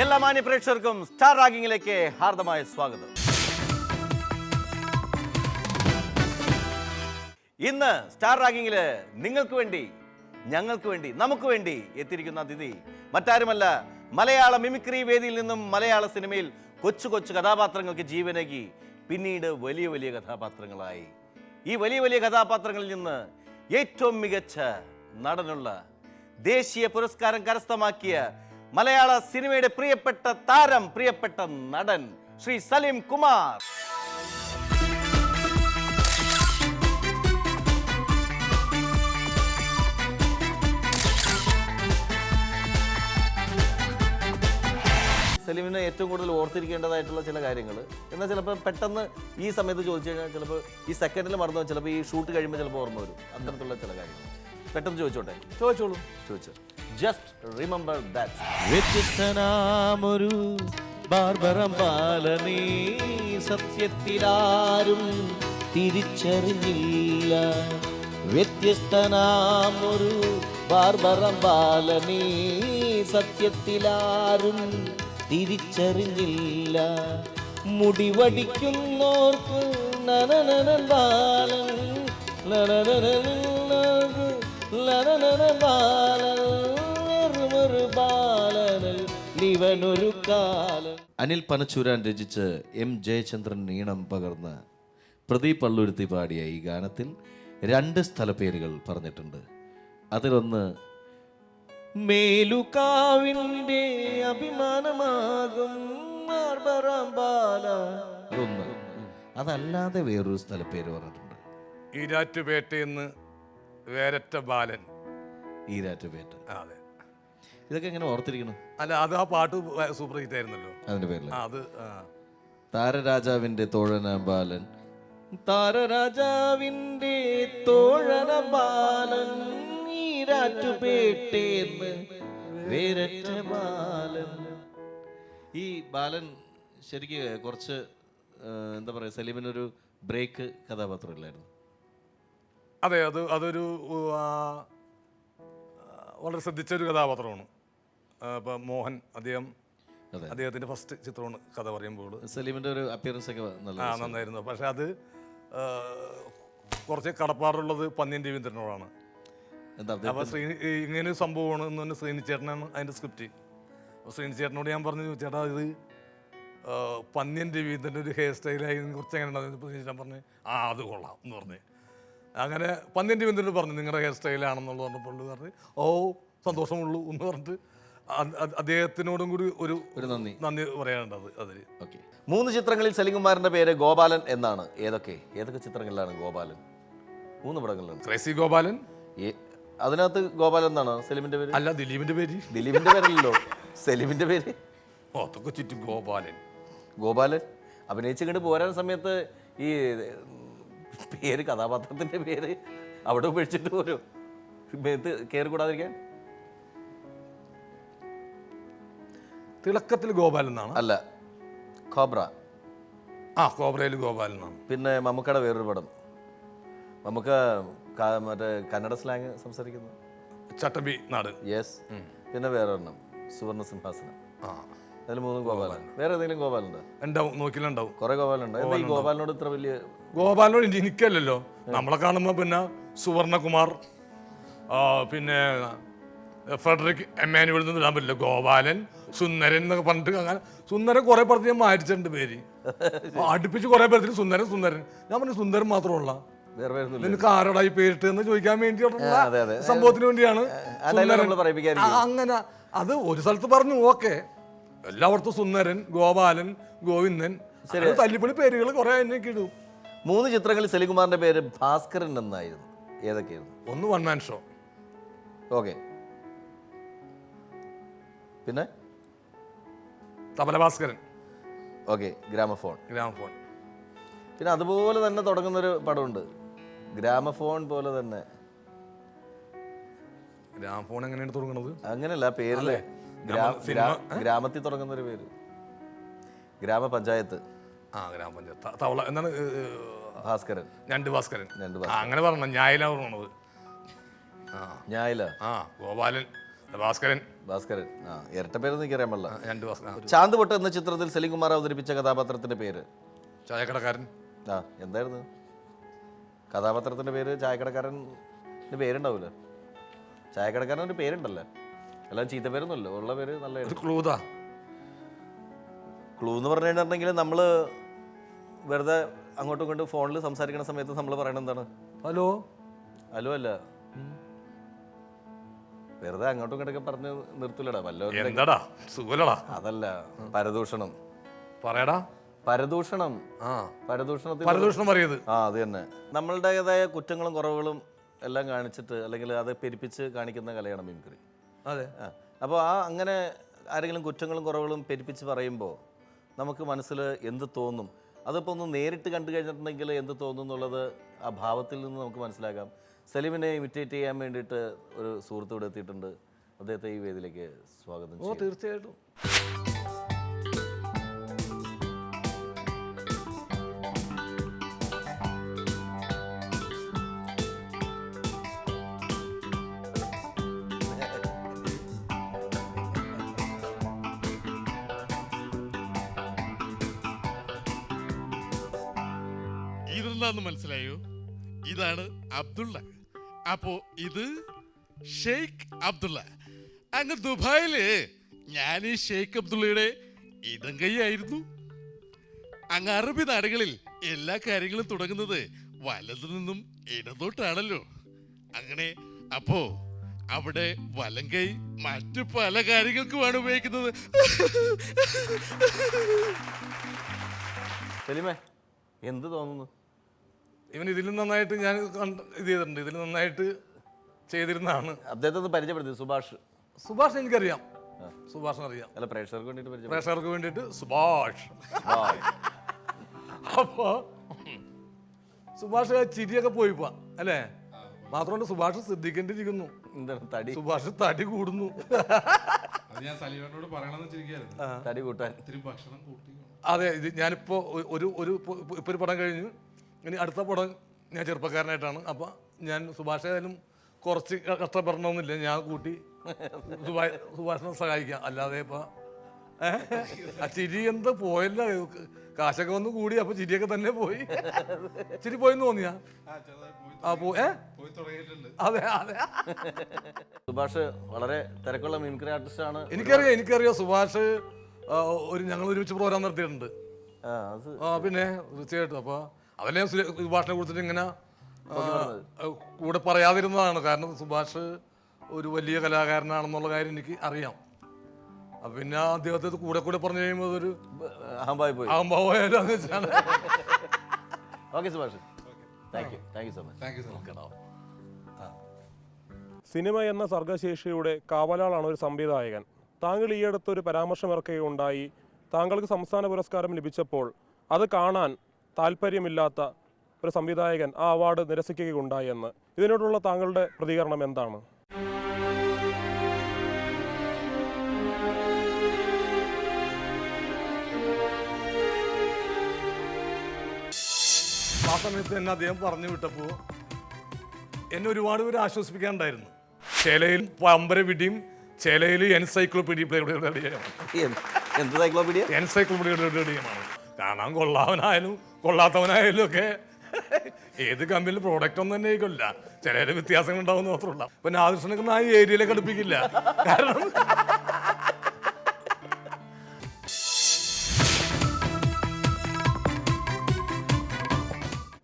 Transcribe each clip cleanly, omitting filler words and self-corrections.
എല്ലാ മാന്യ പ്രേക്ഷകർക്കും സ്റ്റാർ റാഗിങ്ങിലേക്ക് ഹാർദമായ സ്വാഗതം. ഇന്ന് സ്റ്റാർ റാഗിങ്ങില് നിങ്ങൾക്ക് വേണ്ടി, ഞങ്ങൾക്ക് വേണ്ടി, നമുക്ക് വേണ്ടി എത്തിയിരിക്കുന്ന അതിഥി മറ്റാരുമല്ല, മലയാള മിമിക്രി വേദിയിൽ നിന്നും മലയാള സിനിമയിൽ കൊച്ചു കൊച്ചു കഥാപാത്രങ്ങൾക്ക് ജീവനേകി പിന്നീട് വലിയ വലിയ കഥാപാത്രങ്ങളായി. ഈ വലിയ വലിയ കഥാപാത്രങ്ങളിൽ നിന്ന് ഏറ്റവും മികച്ച നടനുള്ള ദേശീയ പുരസ്കാരം കരസ്ഥമാക്കിയ മലയാള സിനിമയുടെ പ്രിയപ്പെട്ട താരം, പ്രിയപ്പെട്ട നടൻ ശ്രീ സലീം കുമാർ. സലീമിനെ ഏറ്റവും കൂടുതൽ ഓർത്തിരിക്കേണ്ടതായിട്ടുള്ള ചില കാര്യങ്ങൾ, എന്നാൽ ചിലപ്പോൾ പെട്ടെന്ന് ഈ സമയത്ത് ചോദിച്ചു കഴിഞ്ഞാൽ ചിലപ്പോൾ ഈ സെക്കൻഡിൽ മറന്നു, ചിലപ്പോൾ ഈ ഷൂട്ട് കഴിയുമ്പോൾ ചിലപ്പോൾ ഓർമ്മ വരും. അത്തരത്തിലുള്ള ചില കാര്യങ്ങൾ പെട്ടെന്ന് ചോദിച്ചോട്ടെ? ചോദിച്ചോളൂ. ചോദിച്ചു. Just remember that. വ്യത്യസ്തനാമൊരു ബാർബറം ബാലനേ സത്യത്തിലാരും തിരിച്ചറിഞ്ഞില്ല. വ്യത്യസ്തനാമൊരു ബാർബറം ബാലനേ സത്യത്തിലാരും തിരിച്ചറിഞ്ഞില്ല. മുടിവടിക്കുന്നോർക്ക് നനനനബാലൻ അനിൽ പനച്ചൂരാൻ രചിച്ച് എം ജയചന്ദ്രൻ ഈണം പകർന്ന് പ്രദീപ് പള്ളുരുത്തി പാടിയ ഈ ഗാനത്തിൽ 2 സ്ഥലപ്പേരുകൾ പറഞ്ഞിട്ടുണ്ട്. അതിലൊന്ന് മേലുകാവിൻ്റെ അഭിമാനമാകും അതൊന്ന്. അതല്ലാതെ വേറൊരു സ്ഥലപ്പേര് പറഞ്ഞിട്ടുണ്ട്. ഈരാറ്റുപേട്ടയെന്ന് വേരറ്റ ബാലൻ. ഈരാറ്റുപേട്ട. അതെ. ഇതൊക്കെ എങ്ങനെ ഓർത്തിരിക്കണം? അല്ല, അത് ആ പാട്ട് സൂപ്പർ ഹിറ്റ് ആയിരുന്നല്ലോ. അതിന്റെ പേരിൽ അത് താരരാജാവിന്റെ തോഴന ബാലൻ, താരരാജാവിന്റെ തോഴന ബാലൻ, ഈരാറ്റുപേട്ടേന്ന് വേരറ്റ ബാലൻ. ഈ ബാലൻ ശരിക്ക് കുറച്ച് എന്താ പറയുക, സലീമിനൊരു ബ്രേക്ക് കഥാപാത്രമില്ലായിരുന്നു? അതെ, അതൊരു വളരെ ശ്രദ്ധിച്ചൊരു കഥാപാത്രമാണ്. ഇപ്പം മോഹൻ, അദ്ദേഹത്തിൻ്റെ ഫസ്റ്റ് ചിത്രമാണ് കഥ പറയുമ്പോൾ. സലീമിൻ്റെ ഒരു അപ്പിയറൻസ് ഒക്കെ നന്നായിരുന്നു. പക്ഷെ അത് കുറച്ച് കടപ്പാടുള്ളത് പന്ന്യൻ രവീന്ദ്രനോടാണ്. അപ്പോൾ ഇങ്ങനെ സംഭവമാണ് എന്ന് പറഞ്ഞാൽ ശ്രീനിച്ചേട്ടനാണ് അതിൻ്റെ സ്ക്രിപ്റ്റ്. അപ്പോൾ ശ്രീനിച്ചേട്ടനോട് ഞാൻ പറഞ്ഞു, ചേട്ടാ ഇത് പന്ന്യൻ രവീന്ദ്രൻ്റെ ഒരു ഹെയർ സ്റ്റൈലായി കുറച്ച് എങ്ങനെ ഉണ്ടാകും. ശ്രീനിച്ചേട്ടൻ പറഞ്ഞു അത് കൊള്ളാം എന്ന് പറഞ്ഞ്. അങ്ങനെ പന്ന്യൻ രവീന്ദ്രനോട് പറഞ്ഞു നിങ്ങളുടെ ഹെയർ സ്റ്റൈലാണെന്നുള്ളത് പറഞ്ഞപ്പോൾ പറഞ്ഞ് സന്തോഷമുള്ളൂ എന്ന് പറഞ്ഞിട്ട് അദ്ദേഹത്തിനോടും കൂടി ഒരു നന്ദി പറയാനുണ്ട് അതിൽ. ഓക്കെ. 3 ചിത്രങ്ങളിൽ സലീം കുമാറിന്റെ പേര് ഗോപാലൻ എന്നാണ്. ഏതൊക്കെ ചിത്രങ്ങളിലാണ് ഗോപാലൻ? 3 പടങ്ങളിലാണ്. ക്രേസി ഗോപാലൻ. അതിനകത്ത് ഗോപാലൻ എന്നാണ് സലീമിന്റെ പേര്? അല്ല, ദിലീപിന്റെ പേര്. ദിലീപിന്റെ പേരല്ലോ സലീമിന്റെ പേര്. അതൊക്കെ ചുറ്റും ഗോപാലൻ അഭിനയിച്ച് കണ്ട് പോരാൻ സമയത്ത് ഈ പേര്, കഥാപാത്രത്തിന്റെ പേര് അവിടെ ഉപേക്ഷിച്ചിട്ട് പോരും. കയറി കൂടാതിരിക്കാൻ. തിളക്കത്തിൽ ഗോപാലൻ എന്നാണ്. അല്ല, കോബ്ര. കോബ്രയിൽ ഗോപാലൻ എന്നാണ്. പിന്നെ മമ്മൂക്കയുടെ വേറൊരു പടം, മമ്മൂക്ക മറ്റേ കന്നഡ സ്ലാങ് സംസാരിക്കുന്നു, ചട്ടമ്പി നാട്. യെസ്. പിന്നെ വേറെ ഒരെണ്ണം, സുവർണ സിംഹാസനം. അതിൽ 3 ഗോപാലൻ. വേറെ ഏതെങ്കിലും ഗോപാലൻ ഉണ്ടാവും, നോക്കിലുണ്ടാവും. കുറെ ഗോപാലുണ്ട്. ഈ ഗോപാലിനോട് ഇത്ര വലിയ ഗോപാലിനോട് എനിക്കല്ലല്ലോ. നമ്മളെ കാണുമ്പോ പിന്നെ സുവർണകുമാർ, പിന്നെ ഫ്രെഡറിക് എമ്മാനുവൽ എന്ന് ഇടാൻ പറ്റില്ല. ഗോപാലൻ, സുന്ദരൻ എന്നൊക്കെ പറഞ്ഞിട്ട് അങ്ങനെ സുന്ദരൻ കുറെ പേർക്ക് ഞാൻ മാറ്റിച്ചിട്ടുണ്ട് പേര്. അടുപ്പിച്ച് കുറെ പേർക്ക് സുന്ദരൻ. ഞാൻ പറഞ്ഞു സുന്ദരൻ മാത്രമുള്ള നിനക്ക് ആരോടായി പേരിട്ട് എന്ന് ചോദിക്കാൻ വേണ്ടിയിട്ടുള്ള സംഭവത്തിന് വേണ്ടിയാണ്. അങ്ങനെ അത് ഒരു സ്ഥലത്ത് പറഞ്ഞു, ഓക്കെ. എല്ലായിടത്തും സുന്ദരൻ, ഗോപാലൻ, ഗോവിന്ദൻ, തല്ലിപ്പൊളി പേരുകൾ കുറെ അതിനൊക്കെ ഇടും. 3 ചിത്രങ്ങളിൽ സലീം കുമാറിന്റെ പേര് ഭാസ്കരൻ എന്നായിരുന്നു. ഏതൊക്കെയായിരുന്നു? ഒന്ന് വൺ മാൻ ഷോ. ഓക്കെ. പിന്നെ തബല ഭാസ്കരൻ. ഓക്കെ. ഗ്രാമഫോൺ. പിന്നെ അതുപോലെ തന്നെ തുടങ്ങുന്നൊരു പടമുണ്ട്, ഗ്രാമഫോൺ പോലെ തന്നെ. ഗ്രാമഫോൺ എങ്ങനെയാണ് തുടങ്ങുന്നത്? അങ്ങനെയല്ല, പേരില്ലേ ഗ്രാമത്തിൽ തുടങ്ങുന്നൊരു പേര്, ഗ്രാമപഞ്ചായത്ത്. തവള എന്താണ്? ഭാസ്കരൻ. ഞണ്ട് ഭാസ്കരൻ. അങ്ങനെ പറഞ്ഞ ഞായല പറഞ്ഞത്. ഞായല. ഗോപാലൻ ഭാസ്കരൻ. ഭാസ്കരൻ. ആ, ഇരട്ട പേരൊന്നും എനിക്കറിയാൻ പാടില്ല. രണ്ട് ഭാസ്കരൻ. ചാന്ത് പൊട്ട് എന്ന ചിത്രത്തിൽ സലീം കുമാർ അവതരിപ്പിച്ച കഥാപാത്രത്തിന്റെ പേര്? ചായക്കടക്കാരൻ. ആ, എന്തായിരുന്നു കഥാപാത്രത്തിന്റെ പേര്? ചായക്കടക്കാരൻ്റെ പേരുണ്ടാവൂല. ചായക്കടക്കാരൻ്റെ പേരുണ്ടല്ലോ, എല്ലാം ചീത്ത പേരൊന്നുമല്ലോ, ഉള്ള പേര് നല്ല. ക്ലൂതാ. ക്ലൂ എന്ന് പറഞ്ഞു കഴിഞ്ഞിട്ടുണ്ടെങ്കിൽ നമ്മൾ വെറുതെ അങ്ങോട്ടും ഇങ്ങോട്ടും ഫോണിൽ സംസാരിക്കുന്ന സമയത്ത് നമ്മൾ പറയണത് എന്താണ്? ഹലോ. ഹലോ അല്ല, വെറുതെ അങ്ങോട്ടും ഇങ്ങോട്ടൊക്കെ പറഞ്ഞ് നിർത്തില്ലടാ വല്ലോ. എന്താടാ സുഖലടാ? അതല്ല, പരദൂഷണം. പറയടാ. പരദൂഷണം. ആ, പരദൂഷണത്തിൽ പരദൂഷണം പറയത്. ആ, അത് തന്നെ. നമ്മളുടേതായ കുറ്റങ്ങളും കുറവുകളും എല്ലാം കാണിച്ചിട്ട് അല്ലെങ്കിൽ അത് പെരുപ്പിച്ച് കാണിക്കുന്ന കലയാണ് മിമിക്രി. അതെ. അപ്പോൾ അങ്ങനെ ആരെങ്കിലും കുറ്റങ്ങളും കുറവുകളും പെരുപ്പിച്ച് പറയുമ്പോൾ നമുക്ക് മനസ്സിൽ എന്ത് തോന്നും? അതിപ്പോൾ ഒന്ന് നേരിട്ട് കണ്ടു കഴിഞ്ഞിട്ടുണ്ടെങ്കിൽ എന്ത് തോന്നും എന്നുള്ളത് ആ ഭാവത്തിൽ നിന്ന് നമുക്ക് മനസ്സിലാക്കാം. സലീമിനെ ഇമിറ്റേറ്റ് ചെയ്യാൻ വേണ്ടിയിട്ട് ഒരു സുഹൃത്ത് ഇവിടെ എത്തിയിട്ടുണ്ട്. അദ്ദേഹത്തെ ഈ വേദിയിലേക്ക് സ്വാഗതം ചെയ്യും. തീർച്ചയായിട്ടും. ഇതെന്താന്ന് മനസ്സിലായോ? ഇതാണ് അബ്ദുള്ള. അപ്പോ ഇത് ഷെയ്ഖ് അബ്ദുള്ള. അങ്ങ് ദുബായില് ഞാൻ ഈ ഷെയ്ഖ് അബ്ദുള്ളയുടെ ഇടം കൈയായിരുന്നു. അങ്ങ് അറബി നാടുകളിൽ എല്ലാ കാര്യങ്ങളും തുടങ്ങുന്നത് വലതു നിന്നും ഇടതോട്ടാണല്ലോ. അങ്ങനെ അപ്പോ അവിടെ വലം കൈ മറ്റു പല കാര്യങ്ങൾക്കുമാണ് ഉപയോഗിക്കുന്നത്. സലീമേ, എന്ത് തോന്നുന്നു? ഇവൻ ഇതിലും നന്നായിട്ട് ഞാൻ ഇത് ചെയ്തിട്ടുണ്ട്. ഇതിൽ നന്നായിട്ട് ചെയ്തിരുന്നതാണ്. അദ്ദേഹത്തെ ഒന്ന് പരിചയപ്പെടുത്തി. സുഭാഷ്. സുഭാഷ് എനിക്കറിയാം. സുഭാഷിനെ അറിയാം. അല്ല, പ്രേക്ഷകർക്ക് വേണ്ടിയിട്ട് പരിചയപ്പെടുത്തി. പ്രേക്ഷകർക്ക് വേണ്ടിയിട്ട് സുഭാഷ്. അപ്പോ സുഭാഷ് ചിരിയൊക്കെ പോയിപ്പോ അല്ലേ? മാത്രമല്ല സുഭാഷ് ശ്രദ്ധിക്കേണ്ടിയിരിക്കുന്നു. എന്താണ് തടി? സുഭാഷ് തടി കൂടുന്നു. ഞാൻ സലീമനോട് പറയണമെന്ന് വെച്ചിരിക്കുകയായിരുന്നു. തടി കൂട്ടാൻ ഇത്തിരി ഭക്ഷണം കൂട്ടി. അതെ, ഇത് ഞാനിപ്പോ ഇപ്പൊ ഒരു പടം കഴിഞ്ഞു. ഇനി അടുത്ത പടം ഞാൻ ചെറുപ്പക്കാരനായിട്ടാണ്. അപ്പം ഞാൻ സുഭാഷ് ആയാലും കുറച്ച് കഷ്ടപ്പെടണമെന്നില്ല, ഞാൻ കൂട്ടി സുഭാഷിനെ സഹായിക്കാം. അല്ലാതെ ഇപ്പം ആ ചിരി എന്താ പോയല്ല, കാശൊക്കെ വന്ന് കൂടി, അപ്പം ചിരിയൊക്കെ തന്നെ പോയി. ചിരി പോയെന്ന് തോന്നിയാ? അതെ അതെ. സുഭാഷ് വളരെ തിരക്കുള്ള മിമിക്രി ആർട്ടിസ്റ്റ് ആണ്. എനിക്കറിയാം സുഭാഷ്. ഞങ്ങൾ ഒരുമിച്ച് പ്രോഗ്രാം നടത്തിയിട്ടുണ്ട്. പിന്നെ തീർച്ചയായിട്ടും. അപ്പോൾ അതല്ലേ സുഭാഷിനെ കുറിച്ചിട്ട് ഇങ്ങനെ കൂടെ പറയാതിരുന്നതാണ്. കാരണം സുഭാഷ് ഒരു വലിയ കലാകാരനാണെന്നുള്ള കാര്യം എനിക്ക് അറിയാം. അപ്പം പിന്നെ അദ്ദേഹത്തെ കൂടെ പറഞ്ഞു കഴിയുമ്പോൾ അതൊരു അഹംഭാവമായാലും വെച്ചാണ്. Okay Subhash, thank you so much. Cinema എന്ന സർഗശേഷിയുടെ കാവലാളാണ് ഒരു സംവിധായകൻ. താങ്കൾ ഈയടുത്തൊരു പരാമർശമിറക്കുകയുണ്ടായി. താങ്കൾക്ക് സംസ്ഥാന പുരസ്കാരം ലഭിച്ചപ്പോൾ അത് കാണാൻ താല്പര്യമില്ലാത്ത ഒരു സംവിധായകൻ ആ അവാർഡ് നിരസിക്കുകയുണ്ടായി എന്ന്. ഇതിനോടുള്ള താങ്കളുടെ പ്രതികരണം എന്താണ്? ആ സമയത്ത് എന്നെ അദ്ദേഹം പറഞ്ഞു വിട്ടപ്പോൾ എന്നെ ഒരുപാട് പേര് ആശ്വസിപ്പിക്കാനുണ്ടായിരുന്നു. ചിലയിൽ പമ്പര പിടിയും, ചിലയിൽ എൻസൈക്ലോപീഡിയമാണ്. കാണാൻ കൊള്ളാവനായാലും കൊള്ളാത്തവനായാലും ഒക്കെ ഏത് കമ്പനിയിൽ പ്രോഡക്റ്റ് ഒന്നും തന്നെ ആയിക്കൊല്ല. ചില വ്യത്യാസങ്ങൾ ഉണ്ടാവും മാത്രമല്ല. ഇപ്പൊ നാദൃഷ്ണക്ക് ആ ഏരിയയിലേക്ക് അടുപ്പിക്കില്ല. കാരണം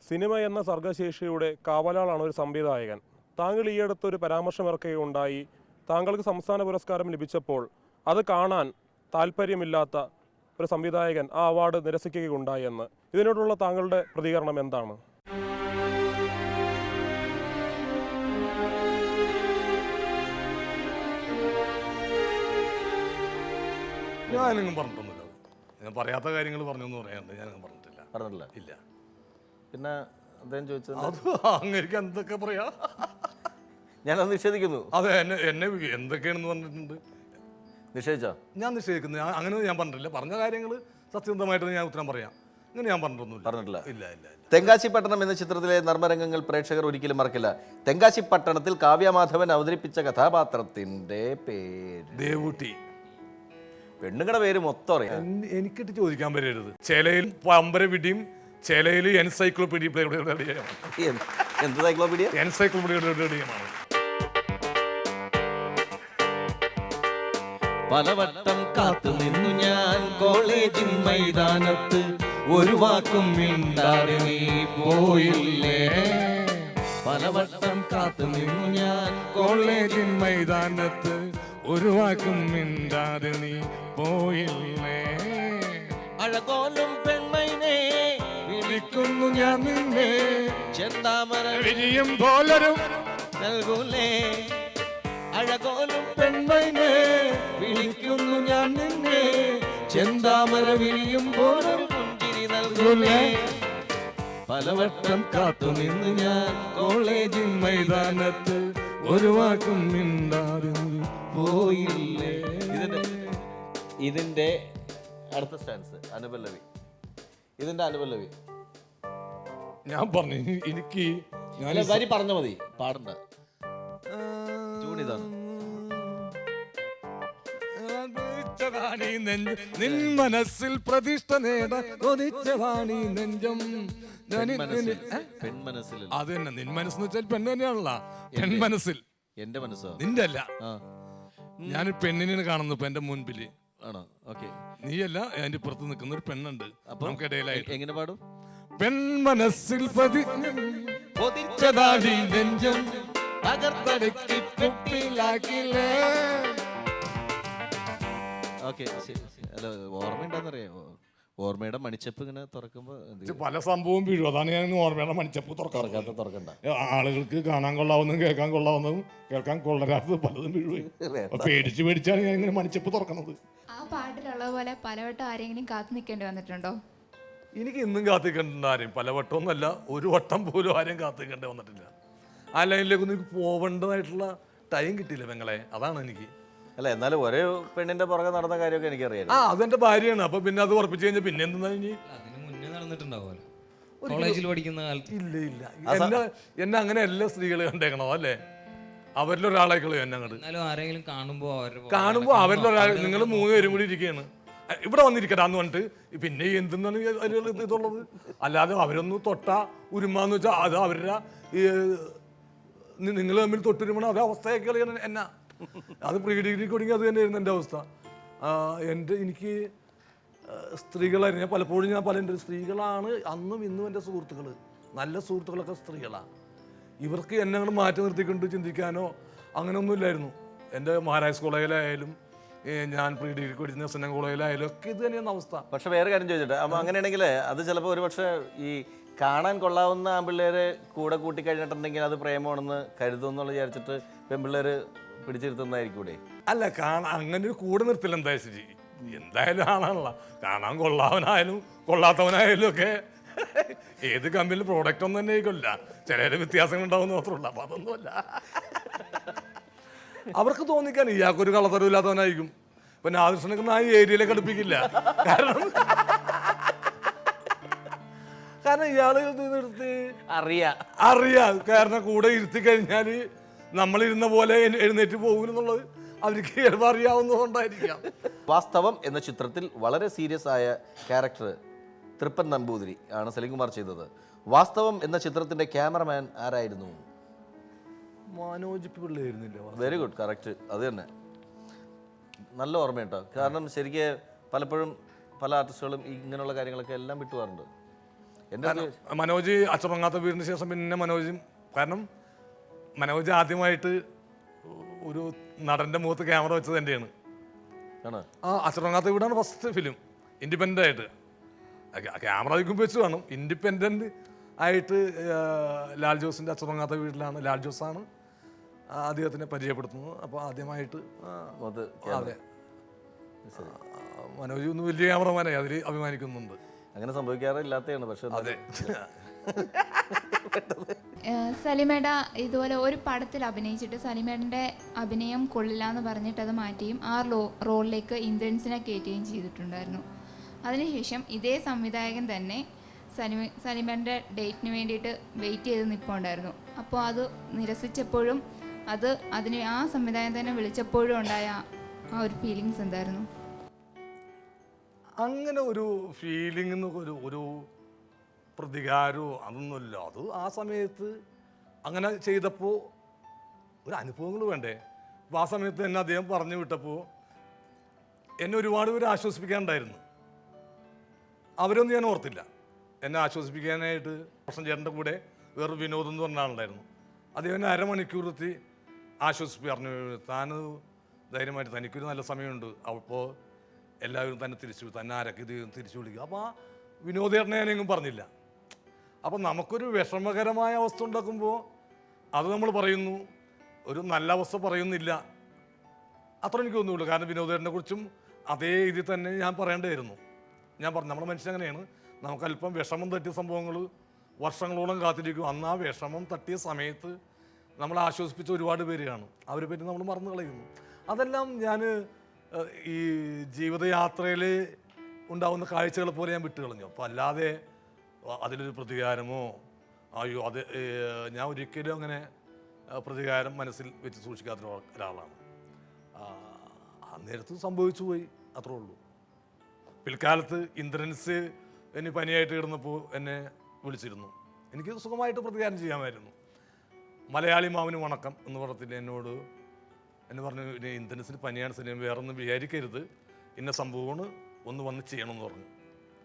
സിനിമ എന്ന സർഗശേഷിയുടെ കാവലാളാണ് ഒരു സംവിധായകൻ. താങ്കൾ ഈയടുത്തൊരു പരാമർശമിറക്കുകയുണ്ടായി. താങ്കൾക്ക് സംസ്ഥാന പുരസ്കാരം ലഭിച്ചപ്പോൾ അത് കാണാൻ താല്പര്യമില്ലാത്ത ഒരു സംവിധായകൻ ആ അവാർഡ് നിരസിക്കുകയുണ്ടായി എന്ന്. ഇതിനോടുള്ള താങ്കളുടെ പ്രതികരണം എന്താണ്? ഞാനൊന്നും പറഞ്ഞിട്ടൊന്നുമില്ല. ഞാൻ പറയാത്ത കാര്യങ്ങൾ പറഞ്ഞൊന്നും പറയാനുണ്ട്. ഞാനൊന്നും പറഞ്ഞിട്ടില്ല. ഇല്ല. പിന്നെ അദ്ദേഹം ചോദിച്ചത് അത് അങ്ങനെ എന്തൊക്കെ പറയാ, ഞാനത് നിഷേധിക്കുന്നു. അതെ, എന്നെ എന്തൊക്കെയാണെന്ന് പറഞ്ഞിട്ടുണ്ട്. നിഷേധിച്ചോ? ഞാൻ നിഷേധിക്കുന്നു. അങ്ങനെ ഞാൻ പറഞ്ഞിട്ടില്ല. പറഞ്ഞ കാര്യങ്ങൾ സത്യസന്ധമായിട്ട് ഞാൻ ഉത്തരം പറയാം. ഇങ്ങനെ ഞാൻ പറഞ്ഞിട്ടൊന്നുമില്ല. പറഞ്ഞിട്ടില്ല. ഇല്ല ഇല്ല ഇല്ല. തെങ്കാശിപ്പട്ടണം എന്ന ചിത്രത്തിലെ നർമ്മരംഗങ്ങൾ പ്രേക്ഷകർ ഒരിക്കലും മറക്കില്ല. തെങ്കാശിപ്പട്ടണത്തിൽ കാവ്യമാധവൻ അവതരിപ്പിച്ച കഥാപാത്രത്തിന്റെ പേര് ദേവൂട്ടി. പെണ്ണുങ്ങളുടെ പേര് മൊത്തം അറിയാം. എനിക്കിട്ട് ചോദിക്കാൻ വരരുത്. ചേലയിൽ പമ്പര പിടിയും ചേലയിൽ എൻസൈക്ലോപീഡിയ എന്ത് സൈക്ലോപീഡിയ? എൻസൈക്ലോപീഡിയമാണ്. പലവട്ടം കാത്തു നിന്നു ഞാൻ കോളേജിൻ മൈതാനത്ത്, ഒരു വാക്കും മിണ്ടാതെ നീ പോയില്ലേ. പലവട്ടം കാത്തു നിന്നു ഞാൻ കോളേജിൻ മൈതാനത്ത് ഒരു വാക്കും മിണ്ടാതെ നീ പോയില്ലേ. അഴകോലും പെൺമൈനെ വിളിക്കുന്നു ഞാൻ നിന്നെ, ചെന്താമര വിരിയും പോലൊരു നൽകൂലേ. അഴകോലും പെൺമൈനെ വിളിക്കുന്നു ഞാൻ നിന്നെ, ചെന്താമര വിരിയുമ്പോൾ ഒരു പുഞ്ചിരി നൽകൂലേ. പലവട്ടം കാത്തു നിന്ന് ഞാൻ കോളേജിൻ മൈതാനത്ത്, ഒരു വാക്കും മിണ്ടാതെ നീ പോയില്ലേ. ഇതിന്റെ അടുത്ത സ്റ്റാൻസ് അനുപല്ലവി. ഇതിന്റെ അനുപല്ലവി ഞാൻ പറഞ്ഞു. എനിക്ക് ഞാൻ വരി പറഞ്ഞ മതി, പാടണ്ട. ട്യൂൺ ഇതാണ്. നിൻ മനസ്സിൽ പ്രതിഷ്ഠ നേട കൊതിച്ചതാണീ നെഞ്ചം. പെൺമനസ്സിൽ അത് തന്നെ നിൻ മനസ്സെന്ന് വെച്ചാൽ പെണ്ണ് തന്നെയാണല്ലോ. പെൺമനസ്സിൽ എന്റെ മനസ്സോ? നിന്റെ അല്ല. ആ ഞാൻ പെണ്ണിനെ കാണുന്നു ഇപ്പൊ എന്റെ മുൻപില്. ആണോ? ഓക്കെ. നീയല്ല, അതിന്റെ പുറത്ത് നിൽക്കുന്ന ഒരു പെണ്ണുണ്ട്. നമുക്കിടയിലായിട്ട് എങ്ങനെ പാടും? പെൺമനസ്സിൽ കൊതിച്ചതാടി നെഞ്ചം തകർത്തടക്കി കുപ്പിലാക്കില്ലേ. ഓക്കെ, അല്ല ഓർമ്മയുണ്ടെന്നറിയാമോ? ഓർമ്മയുടെ മണിച്ചപ്പ് ഇങ്ങനെ തുറക്കുമ്പോ പല സംഭവവും വീഴും. അതാണ് ഞാൻ ഓർമ്മയുടെ മണിച്ചപ്പ് തുറക്കാത്ത. തുറക്കണ്ട. ആളുകൾക്ക് കാണാൻ കൊള്ളാവുന്നതും കേൾക്കാൻ കൊള്ളാവുന്നതും കേൾക്കാൻ കൊള്ളരാത്തത് പലതും വീഴുകയും പേടിച്ചാണ് ഞാൻ ഇങ്ങനെ മണിച്ചപ്പ് തുറക്കുന്നത്. ആ പാട്ടിലുള്ള പോലെ പലവട്ടം ആരെങ്കിലും കാത്തു നിൽക്കേണ്ടി വന്നിട്ടുണ്ടോ? എനിക്ക് ഇന്നും കാത്തിക്കേണ്ട ആരെയും പലവട്ടമൊന്നുമല്ല, ഒരു വട്ടം പോലും ആരെയും കാത്തിക്കേണ്ടി വന്നിട്ടില്ല. ആ ലൈനിലേക്കൊന്നും എനിക്ക് പോവേണ്ടതായിട്ടുള്ള ടൈം കിട്ടിയില്ല പെങ്ങളെ. അതാണ് എനിക്ക്. അല്ല, എന്നാലും ഒരേ പെണ്ണിന്റെ പുറകെ നടന്ന കാര്യമൊക്കെ എനിക്കറിയാം. അതെന്റെ ഭാര്യയാണ്. അപ്പൊ പിന്നെ അത് ഉറപ്പിച്ചു കഴിഞ്ഞാൽ പിന്നെ എന്തെന്നാ ഇനി? അതിന് മുന്നേ നടന്നിട്ടുണ്ടാവുമല്ലോ കോളേജിൽ പഠിക്കുന്ന കാലത്ത്. ഇല്ല ഇല്ല, എന്നെ അങ്ങനെ എല്ലാ സ്ത്രീകൾ കണ്ടേക്കണോ അല്ലേ? അവരിലൊരാളായിക്കളോ എന്നെ അങ്ങോട്ട് എന്നാലും ആരെങ്കിലും കാണുമ്പോ അവരിലൊരാൾ. നിങ്ങൾ 3 പേരും കൂടി ഇരിക്കുകയാണ്, ഇവിടെ വന്നിരിക്കട്ടാന്ന് പറഞ്ഞിട്ട് പിന്നെ എന്തെന്നാണ് ഇതുള്ളത്? അല്ലാതെ അവരൊന്ന് തൊട്ടാ ഉരുമാന്ന് വെച്ചാൽ അത് അവരുടെ നിങ്ങൾ തമ്മിൽ തൊട്ടുരുമണം അത് അവസ്ഥയൊക്കെ എന്നാ. അത് പ്രീ ഡിഗ്രിക്ക് ഒടുങ്ങി അത് തന്നെയായിരുന്നു എൻ്റെ അവസ്ഥ. എനിക്ക് സ്ത്രീകളായിരുന്നു. ഞാൻ പലപ്പോഴും എൻ്റെ സ്ത്രീകളാണ് അന്നും ഇന്നും എൻ്റെ സുഹൃത്തുക്കൾ. നല്ല സുഹൃത്തുക്കളൊക്കെ സ്ത്രീകളാണ്. ഇവർക്ക് എന്നെ അങ്ങോട്ട് മാറ്റി നിർത്തിക്കൊണ്ട് ചിന്തിക്കാനോ അങ്ങനെയൊന്നും ഇല്ലായിരുന്നു. എൻ്റെ മഹാരാജ് കോളേജിലായാലും ഞാൻ പ്രീ ഡിഗ്രിക്ക് പഠിക്കുന്ന എസ് എൻ എം കോളേജിലായാലും ഒക്കെ ഇത് തന്നെയാണ് അവസ്ഥ. പക്ഷെ വേറെ കാര്യം ചോദിച്ചിട്ട്, അപ്പം അങ്ങനെയാണെങ്കിൽ അത് ചിലപ്പോൾ ഒരു പക്ഷേ ഈ കാണാൻ കൊള്ളാവുന്ന ആൺപിള്ളേരെ കൂടെ കൂട്ടിക്കഴിഞ്ഞിട്ടുണ്ടെങ്കിൽ അത് പ്രേമമാണെന്ന് കരുതുമെന്നുള്ള വിചാരിച്ചിട്ട് പെൺപിള്ളേർ പിടിച്ചിരുത്തുന്നതായിരിക്കൂടെ? അല്ല, അങ്ങനെ ഒരു കൂടെ നിർത്തില്ല. എന്താ ശരി, എന്തായാലും ആണാണല്ലോ. കാണാൻ കൊള്ളാവനായാലും കൊള്ളാത്തവനായാലും ഒക്കെ ഏത് കമ്പനിയിൽ പ്രോഡക്റ്റ് ഒന്നും തന്നെ ആയിക്കൊല്ല. ചില വ്യത്യാസങ്ങൾ ഉണ്ടാവുന്ന മാത്രമല്ല. അപ്പൊ അതൊന്നുമല്ല. അവർക്ക് തോന്നിക്കാൻ ഇയാൾക്കൊരു കളത്തരവില്ലാത്തവനായിരിക്കും. ഇപ്പൊ നാദൃഷ്ണക്ക് ആ ഏരിയയിലേക്ക് അടുപ്പിക്കില്ല. കാരണം ഇയാള് നിർത്തി അറിയാം. കാരണം കൂടെ ഇരുത്തി കഴിഞ്ഞാല് നമ്മളിരുന്ന പോലെ എഴുന്നേറ്റ് പോകുമെന്നുള്ളത് അവർക്ക് ചിലപ്പോൾ അറിയാവുന്നതുകൊണ്ടായിരിക്കാം. വാസ്തവം എന്ന ചിത്രത്തിൽ വളരെ സീരിയസ് ആയ ക്യാരക്ടർ തൃപ്പൻ നമ്പൂതിരി ആണ് സലീംകുമാർ ചെയ്തത്. വാസ്തവം എന്ന ചിത്രത്തിന്റെ ക്യാമറമാൻ ആരായിരുന്നു? മനോജ് പിള്ളയായിരുന്നില്ല. വെരി ഗുഡ്, കറക്റ്റ്, അത് തന്നെ. നല്ല ഓർമ്മയുണ്ടോ? കാരണം ശരിക്കും പലപ്പോഴും പല ആർട്ടിസ്റ്റുകളും ഇങ്ങനെയുള്ള കാര്യങ്ങളൊക്കെ എല്ലാം വിട്ടുപോകാറുണ്ട്. മനോജ് അച്ചറങ്ങാത്ത വീടിന് ശേഷം പിന്നെ കാരണം മനോജ് ആദ്യമായിട്ട് ഒരു നടന്റെ മുഖത്ത് ക്യാമറ വെച്ചത് എന്റെയാണ്. അച്ചറങ്ങാത്ത വീടാണ് ഫസ്റ്റ് ഫിലിം ഇൻഡിപെൻഡന്റ് ആയിട്ട്. ക്യാമറ വയ്ക്കുമ്പോൾ വെച്ച് കാണും. ഇൻഡിപെൻഡന്റ് ആയിട്ട് ലാൽ ജോസിന്റെ അച്ചറങ്ങാത്ത വീട്ടിലാണ്. ലാൽ ജോസാണ് അദ്ദേഹത്തിനെ പരിചയപ്പെടുത്തുന്നത്. അപ്പോൾ ആദ്യമായിട്ട് അതെ, മനോജ് ഒന്ന് വലിയ ക്യാമറമാനായി, അതിൽ അഭിമാനിക്കുന്നുണ്ട്. അങ്ങനെ സംഭവിക്കാറില്ലാത്തതാണ്. പക്ഷെ അതെ, സലിമേട ഇതുപോലെ ഒരു പടത്തിൽ അഭിനയിച്ചിട്ട് സലിമേടൻ്റെ അഭിനയം കൊള്ളില്ല എന്ന് പറഞ്ഞിട്ട് അത് മാറ്റിയും ആ റോളിലേക്ക് ഇന്ദ്രൻസിനെ കയറ്റുകയും ചെയ്തിട്ടുണ്ടായിരുന്നു. അതിനുശേഷം ഇതേ സംവിധായകൻ തന്നെ സലിമൻ്റെ ഡേറ്റിന് വേണ്ടിയിട്ട് വെയിറ്റ് ചെയ്ത് നിൽപ്പുണ്ടായിരുന്നു. അപ്പോൾ അത് നിരസിച്ചപ്പോഴും അതിന് ആ സംവിധായകൻ തന്നെ വിളിച്ചപ്പോഴും ഉണ്ടായ ആ ഒരു ഫീലിങ്സ് എന്തായിരുന്നു? അങ്ങനെ ഒരു ഫീലിംഗ് ഒരു പ്രതികാരമോ അതൊന്നുമില്ല. അത് ആ സമയത്ത് അങ്ങനെ ചെയ്തപ്പോൾ ഒരു അനുഭവങ്ങൾ വേണ്ടേ. അപ്പോൾ ആ സമയത്ത് എന്നെ അദ്ദേഹം പറഞ്ഞു വിട്ടപ്പോൾ എന്നെ ഒരുപാട് പേര് ആശ്വസിപ്പിക്കാനുണ്ടായിരുന്നു. അവരൊന്നും ഞാൻ ഓർത്തില്ല. എന്നെ ആശ്വസിപ്പിക്കാനായിട്ട് പ്രശ്നം ചേട്ടൻ്റെ കൂടെ വേറെ വിനോദം എന്ന് പറഞ്ഞ ആളുണ്ടായിരുന്നു. അദ്ദേഹം എന്നെ അരമണിക്കൂറെത്തി ആശ്വസിപ്പിച്ചു. താൻ ധൈര്യമായിട്ട് തനിക്കൊരു നല്ല സമയമുണ്ട്, അപ്പോൾ എല്ലാവരും തന്നെ തന്നെ ആരൊക്കെ ഇത് തിരിച്ചു വിളിക്കുക. അപ്പോൾ ആ വിനോദേട്ടനെ ഞാനെങ്ങും പറഞ്ഞില്ല. അപ്പം നമുക്കൊരു വിഷമകരമായ അവസ്ഥ ഉണ്ടാക്കുമ്പോൾ അത് നമ്മൾ പറയുന്നു, ഒരു നല്ല അവസ്ഥ പറയുന്നില്ല, അത്ര എനിക്ക് തോന്നുള്ളൂ. കാരണം വിനോദേട്ടനെ കുറിച്ചും അതേ ഇതിൽ തന്നെ ഞാൻ പറയേണ്ടതായിരുന്നു. ഞാൻ പറഞ്ഞു, നമ്മുടെ മനുഷ്യൻ അങ്ങനെയാണ്. നമുക്കല്പം വിഷമം തട്ടിയ സംഭവങ്ങൾ വർഷങ്ങളോളം കാത്തിരിക്കും. അന്ന് ആ വിഷമം തട്ടിയ സമയത്ത് നമ്മളെ ആശ്വസിപ്പിച്ച ഒരുപാട് പേര് കാണും. അവരെ പറ്റി നമ്മൾ മറന്നു കളയുന്നു. അതെല്ലാം ഞാൻ ഈ ജീവിതയാത്രയിൽ ഉണ്ടാകുന്ന കാഴ്ചകളെ പോലെ ഞാൻ വിട്ടു കളഞ്ഞു. അപ്പോൾ അല്ലാതെ അതിലൊരു പ്രതികാരമോ അയ്യോ അത് ഞാൻ ഒരിക്കലും അങ്ങനെ പ്രതികാരം മനസ്സിൽ വെച്ച് സൂക്ഷിക്കാത്ത ഒരാളാണ്. അന്നേരത്ത് സംഭവിച്ചു പോയി, അത്രേ ഉള്ളൂ. പിൽക്കാലത്ത് ഇന്ദ്രൻസ് എന്നെ പനിയായിട്ട് കിടന്നപ്പോൾ എന്നെ വിളിച്ചിരുന്നു. എനിക്ക് സുഖമായിട്ട് പ്രതികാരം ചെയ്യാമായിരുന്നു. മലയാളി മാവിന് വണക്കം എന്ന് പറഞ്ഞില്ല എന്നോട് എന്നെ പറഞ്ഞു, ഇനി ഇന്ദ്രൻസിന് പനിയാണ്, സിനിമ വേറെ ഒന്നും വിചാരിക്കരുത്, ഇന്ന സംഭവമാണ്, ഒന്ന് വന്ന് ചെയ്യണമെന്ന് പറഞ്ഞു.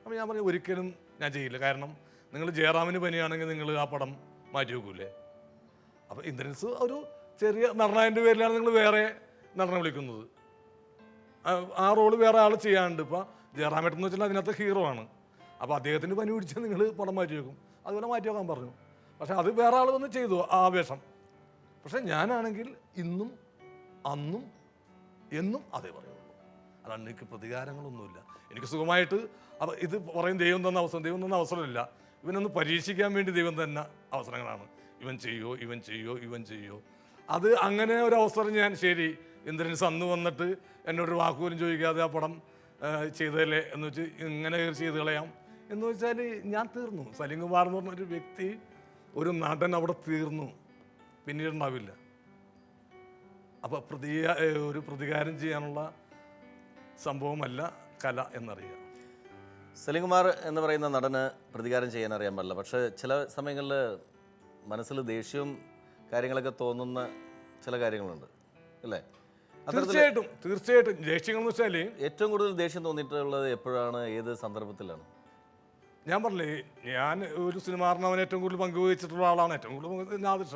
അപ്പോൾ ഞാൻ പറഞ്ഞു ഒരിക്കലും ഞാൻ ചെയ്യില്ല. കാരണം നിങ്ങൾ ജയറാമിന് പനിയാണെങ്കിൽ നിങ്ങൾ ആ പടം മാറ്റി വെക്കൂലേ. അപ്പോൾ ഇന്ദ്രൻസ് ഒരു ചെറിയ നടനായതിൻ്റെ പേരിലാണ് നിങ്ങൾ വേറെ നടനെ വിളിക്കുന്നത്. ആ റോള് വേറെ ആൾ ചെയ്യാണ്ട്. ഇപ്പോൾ ജയറാമേട്ടെന്ന് വെച്ചാൽ അതിനകത്ത് ഹീറോ ആണ്. അപ്പോൾ അദ്ദേഹത്തിന് പനി പിടിച്ചാൽ നിങ്ങൾ പടം മാറ്റി വെക്കും. അതുപോലെ മാറ്റി വെക്കാൻ പറഞ്ഞു. പക്ഷെ അത് വേറെ ആൾ വന്ന് ചെയ്തു ആ വേഷം. പക്ഷെ ഞാനാണെങ്കിൽ ഇന്നും അന്നും എന്നും അതേ പറയുള്ളൂ. അതാണ്, എനിക്ക് പ്രതികാരങ്ങളൊന്നുമില്ല. എനിക്ക് സുഖമായിട്ട് അപ്പോൾ ഇത് പറയും ദൈവം തന്ന അവസരം. ദൈവം തന്ന അവസരമില്ല, ഇവനൊന്ന് പരീക്ഷിക്കാൻ വേണ്ടി ദൈവം തന്ന അവസരങ്ങളാണ്. ഇവൻ ചെയ്യോ. അത് അങ്ങനെ ഒരു അവസരം ഞാൻ ശരി ഇന്ദ്രൻസ് അന്ന് വന്നിട്ട് എന്നോടൊരു വാക്കുപോലും ചോദിക്കാതെ ആ പടം ചെയ്തതല്ലേ എന്ന് വെച്ച് ഇങ്ങനെ ചെയ്ത് കളയാം എന്ന് വെച്ചാൽ ഞാൻ തീർന്നു. സലീം കുമാർ എന്ന് പറഞ്ഞൊരു വ്യക്തി, ഒരു നടൻ അവിടെ തീർന്നു, പിന്നീടുണ്ടാവില്ല. അപ്പോൾ ഒരു പ്രതികാരം ചെയ്യാനുള്ള സംഭവമല്ല കല എന്നറിയാം. സലീം കുമാർ എന്ന് പറയുന്ന നടന് പ്രതികാരം ചെയ്യാൻ അറിയാൻ പാടില്ല. പക്ഷേ ചില സമയങ്ങളിൽ മനസ്സിൽ ദേഷ്യവും കാര്യങ്ങളൊക്കെ തോന്നുന്ന ചില കാര്യങ്ങളുണ്ട് അല്ലേ? തീർച്ചയായിട്ടും ദേഷ്യങ്ങൾ എന്ന് വെച്ചാൽ ഏറ്റവും കൂടുതൽ ദേഷ്യം തോന്നിയിട്ടുള്ളത് എപ്പോഴാണ്, ഏത് സന്ദർഭത്തിലാണ്? ഞാൻ പറഞ്ഞില്ലേ, ഞാൻ ഒരു സിനിമാറിനവൻ ഏറ്റവും കൂടുതൽ പങ്കുവഹിച്ചിട്ടുള്ള ആളാണ്. ഏറ്റവും കൂടുതൽ നാദിർഷ.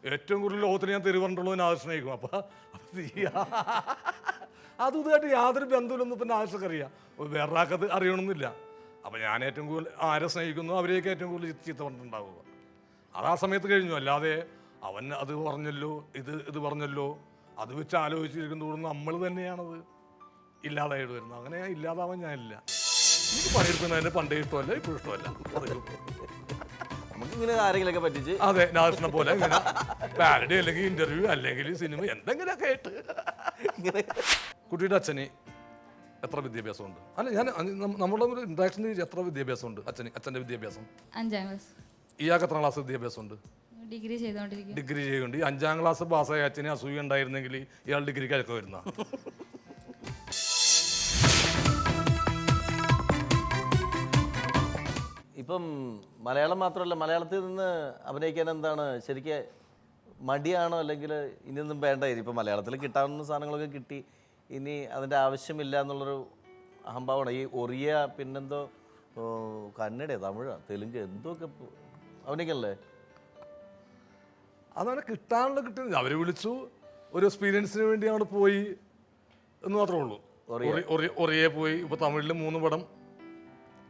ഏറ്റവും കൂടുതൽ ലോകത്തിൽ ഞാൻ തെരുവണ്ടിട്ടുള്ളത് നാദിർഷനായിരിക്കും. അപ്പോൾ അതുമായിട്ട് യാതൊരു ബന്ധമില്ലെന്ന് ഇപ്പം നാദിർഷക്ക് അറിയാം, വേറൊരാൾക്കത് അറിയണമെന്നില്ല. അപ്പോൾ ഞാൻ ഏറ്റവും കൂടുതൽ ആരെ സ്നേഹിക്കുന്നു അവരെയൊക്കെ ഏറ്റവും കൂടുതൽ ചീത്ത പറഞ്ഞിട്ടുണ്ടാവുക. അത് ആ സമയത്ത് കഴിഞ്ഞു. അല്ലാതെ അവൻ അത് പറഞ്ഞല്ലോ ഇത് പറഞ്ഞല്ലോ അത് വെച്ച് ആലോചിച്ചിരിക്കുന്നതോടും നമ്മൾ തന്നെയാണത് ഇല്ലാതായിട്ട് വരുന്നത്. അങ്ങനെ ഇല്ലാതാവാൻ ഞാനില്ല. എനിക്ക് പണിയെടുക്കുന്നതിന് പണ്ടേ ഇഷ്ടമല്ല, ഇപ്പോഴും ഇഷ്ടമല്ല. നമുക്കിങ്ങനെ ആരെങ്കിലൊക്കെ പറ്റിച്ച് അതെ, നാദിർഷിനെ പോലെ ഇങ്ങനെ പാരഡി അല്ലെങ്കിൽ ഇന്റർവ്യൂ അല്ലെങ്കിൽ സിനിമ എന്തെങ്കിലുമൊക്കെ ആയിട്ട്. കുട്ടിയുടെ അച്ഛന് എത്ര വിദ്യാഭ്യാസമുണ്ട്? അല്ല, ഞാൻ നമ്മുടെ ഒരു ഇൻട്രാക്ഷൻ എത്ര വിദ്യാഭ്യാസമുണ്ട് അച്ഛൻ്റെ വിദ്യാഭ്യാസം? 5ാം ക്ലാസ്. ഇയാൾക്ക് എത്ര ക്ലാസ് വിദ്യാഭ്യാസമുണ്ട്? ഡിഗ്രി ചെയ്തുകൊണ്ടിരിക്കും. ഡിഗ്രി ചെയ്യുന്നുണ്ട്. ഈ 5ാം ക്ലാസ് പാസ്സായ അച്ഛനെ അസൂയ ഉണ്ടായിരുന്നെങ്കിൽ ഇയാൾ ഡിഗ്രിക്ക് അഴക്കം വരുന്ന. ഇപ്പം മലയാളം മാത്രമല്ല, മലയാളത്തിൽ നിന്ന് അഭിനയിക്കാൻ എന്താണ് ശരിക്കും മടിയാണോ, അല്ലെങ്കിൽ ഇനിയൊന്നും വേണ്ടായിരുന്നു? ഇപ്പം മലയാളത്തിൽ കിട്ടാവുന്ന സാധനങ്ങളൊക്കെ കിട്ടി, ഇനി അതിൻ്റെ ആവശ്യമില്ല എന്നുള്ളൊരു അഹംഭാവമാണ്. ഈ ഒറിയ പിന്നെന്തോ കന്നഡ, തമിഴ്, തെലുങ്ക് എന്തൊക്കെ അഭിനയിക്കല്ലേ? അതങ്ങനെ കിട്ടാനുള്ള കിട്ടുന്നില്ല. അവർ വിളിച്ചു, ഒരു എക്സ്പീരിയൻസിന് വേണ്ടി അവിടെ പോയി എന്ന് മാത്രമേ ഉള്ളൂ. ഒറിയെ പോയി. ഇപ്പോൾ തമിഴിൽ 3 പടം,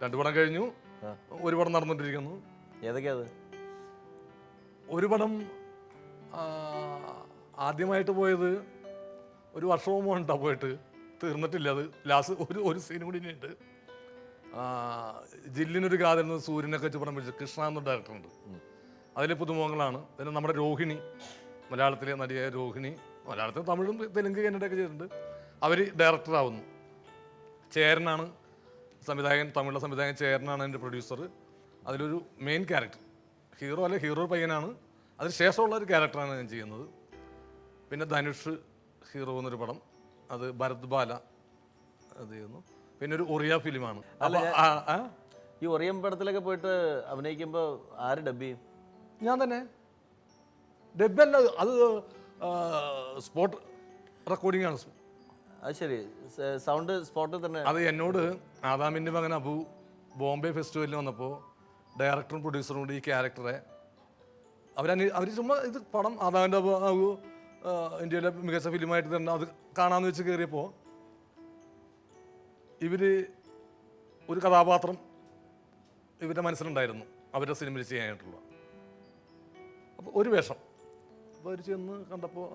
2 പടം കഴിഞ്ഞു, 1 പടം നടന്നുകൊണ്ടിരിക്കുന്നു. ഏതൊക്കെയത്? ഒരു പടം ആദ്യമായിട്ട് പോയത് 1 വർഷവും ഉണ്ടാ പോയിട്ട് തീർന്നിട്ടില്ല. അത് ലാസ്റ്റ് ഒരു സീനും കൂടി ഉണ്ട്. ജില്ലിനൊരു കാതൽ സൂര്യനൊക്കെ വെച്ച് പടം പിടിച്ചു. കൃഷ്ണ എന്ന ഡയറക്ടറുണ്ട്. അതിലെ പുതുമുഖങ്ങളാണ്. പിന്നെ നമ്മുടെ രോഹിണി, മലയാളത്തിലെ നടിയായ രോഹിണി, മലയാളത്തിൽ തമിഴും തെലുങ്ക് കന്നഡയൊക്കെ ചെയ്തിട്ടുണ്ട്. അവർ ഡയറക്ടറാവുന്നു. ചേരനാണ് സംവിധായകൻ, തമിഴിലെ സംവിധായകൻ ചേരനാണ് എൻ്റെ പ്രൊഡ്യൂസർ. അതിലൊരു മെയിൻ ക്യാരക്ടർ, ഹീറോ അല്ല, ഹീറോ പയ്യനാണ്. അതിന് ശേഷമുള്ള ഒരു ക്യാരക്ടറാണ് ഞാൻ ചെയ്യുന്നത്. പിന്നെ ധനുഷ് ഹീറോ എന്നൊരു പടം, അത് ഭരത് ബാല അത് ചെയ്യുന്നു. പിന്നെ ഒരു ഒറിയ ഫിലിമാണ്. ഈ ഒറിയം പടത്തിലൊക്കെ പോയിട്ട് അഭിനയിക്കുമ്പോൾ ആര് ഡബ് ചെയ്യും? ഞാൻ തന്നെ. ഡബ്ബല്ല, അത് സ്പോട്ട് റെക്കോർഡിംഗ് ആണ്. അത് ശരി, സൗണ്ട് സ്പോട്ടിൽ തന്നെ. അത് എന്നോട് ആദാമിൻ്റെ മകൻ അബു ബോംബെ ഫെസ്റ്റിവലിൽ വന്നപ്പോൾ ഡയറക്ടറും പ്രൊഡ്യൂസറും കൂടി ഈ ക്യാരക്ടറെ അവർ ചുമ്മാ ഇത് പടം ആദാമിൻ്റെ അബു ഇന്ത്യയിലെ മികച്ച ഫിലിമായിട്ട് തന്നെ അത് കാണാമെന്ന് വെച്ച് കയറിയപ്പോൾ ഇവർ ഒരു കഥാപാത്രം ഇവരുടെ മനസ്സിലുണ്ടായിരുന്നു അവരുടെ സിനിമയിൽ ചെയ്യാനായിട്ടുള്ള. അപ്പോൾ ഒരു വേഷം അപ്പോൾ അവർ ചെന്ന് കണ്ടപ്പോൾ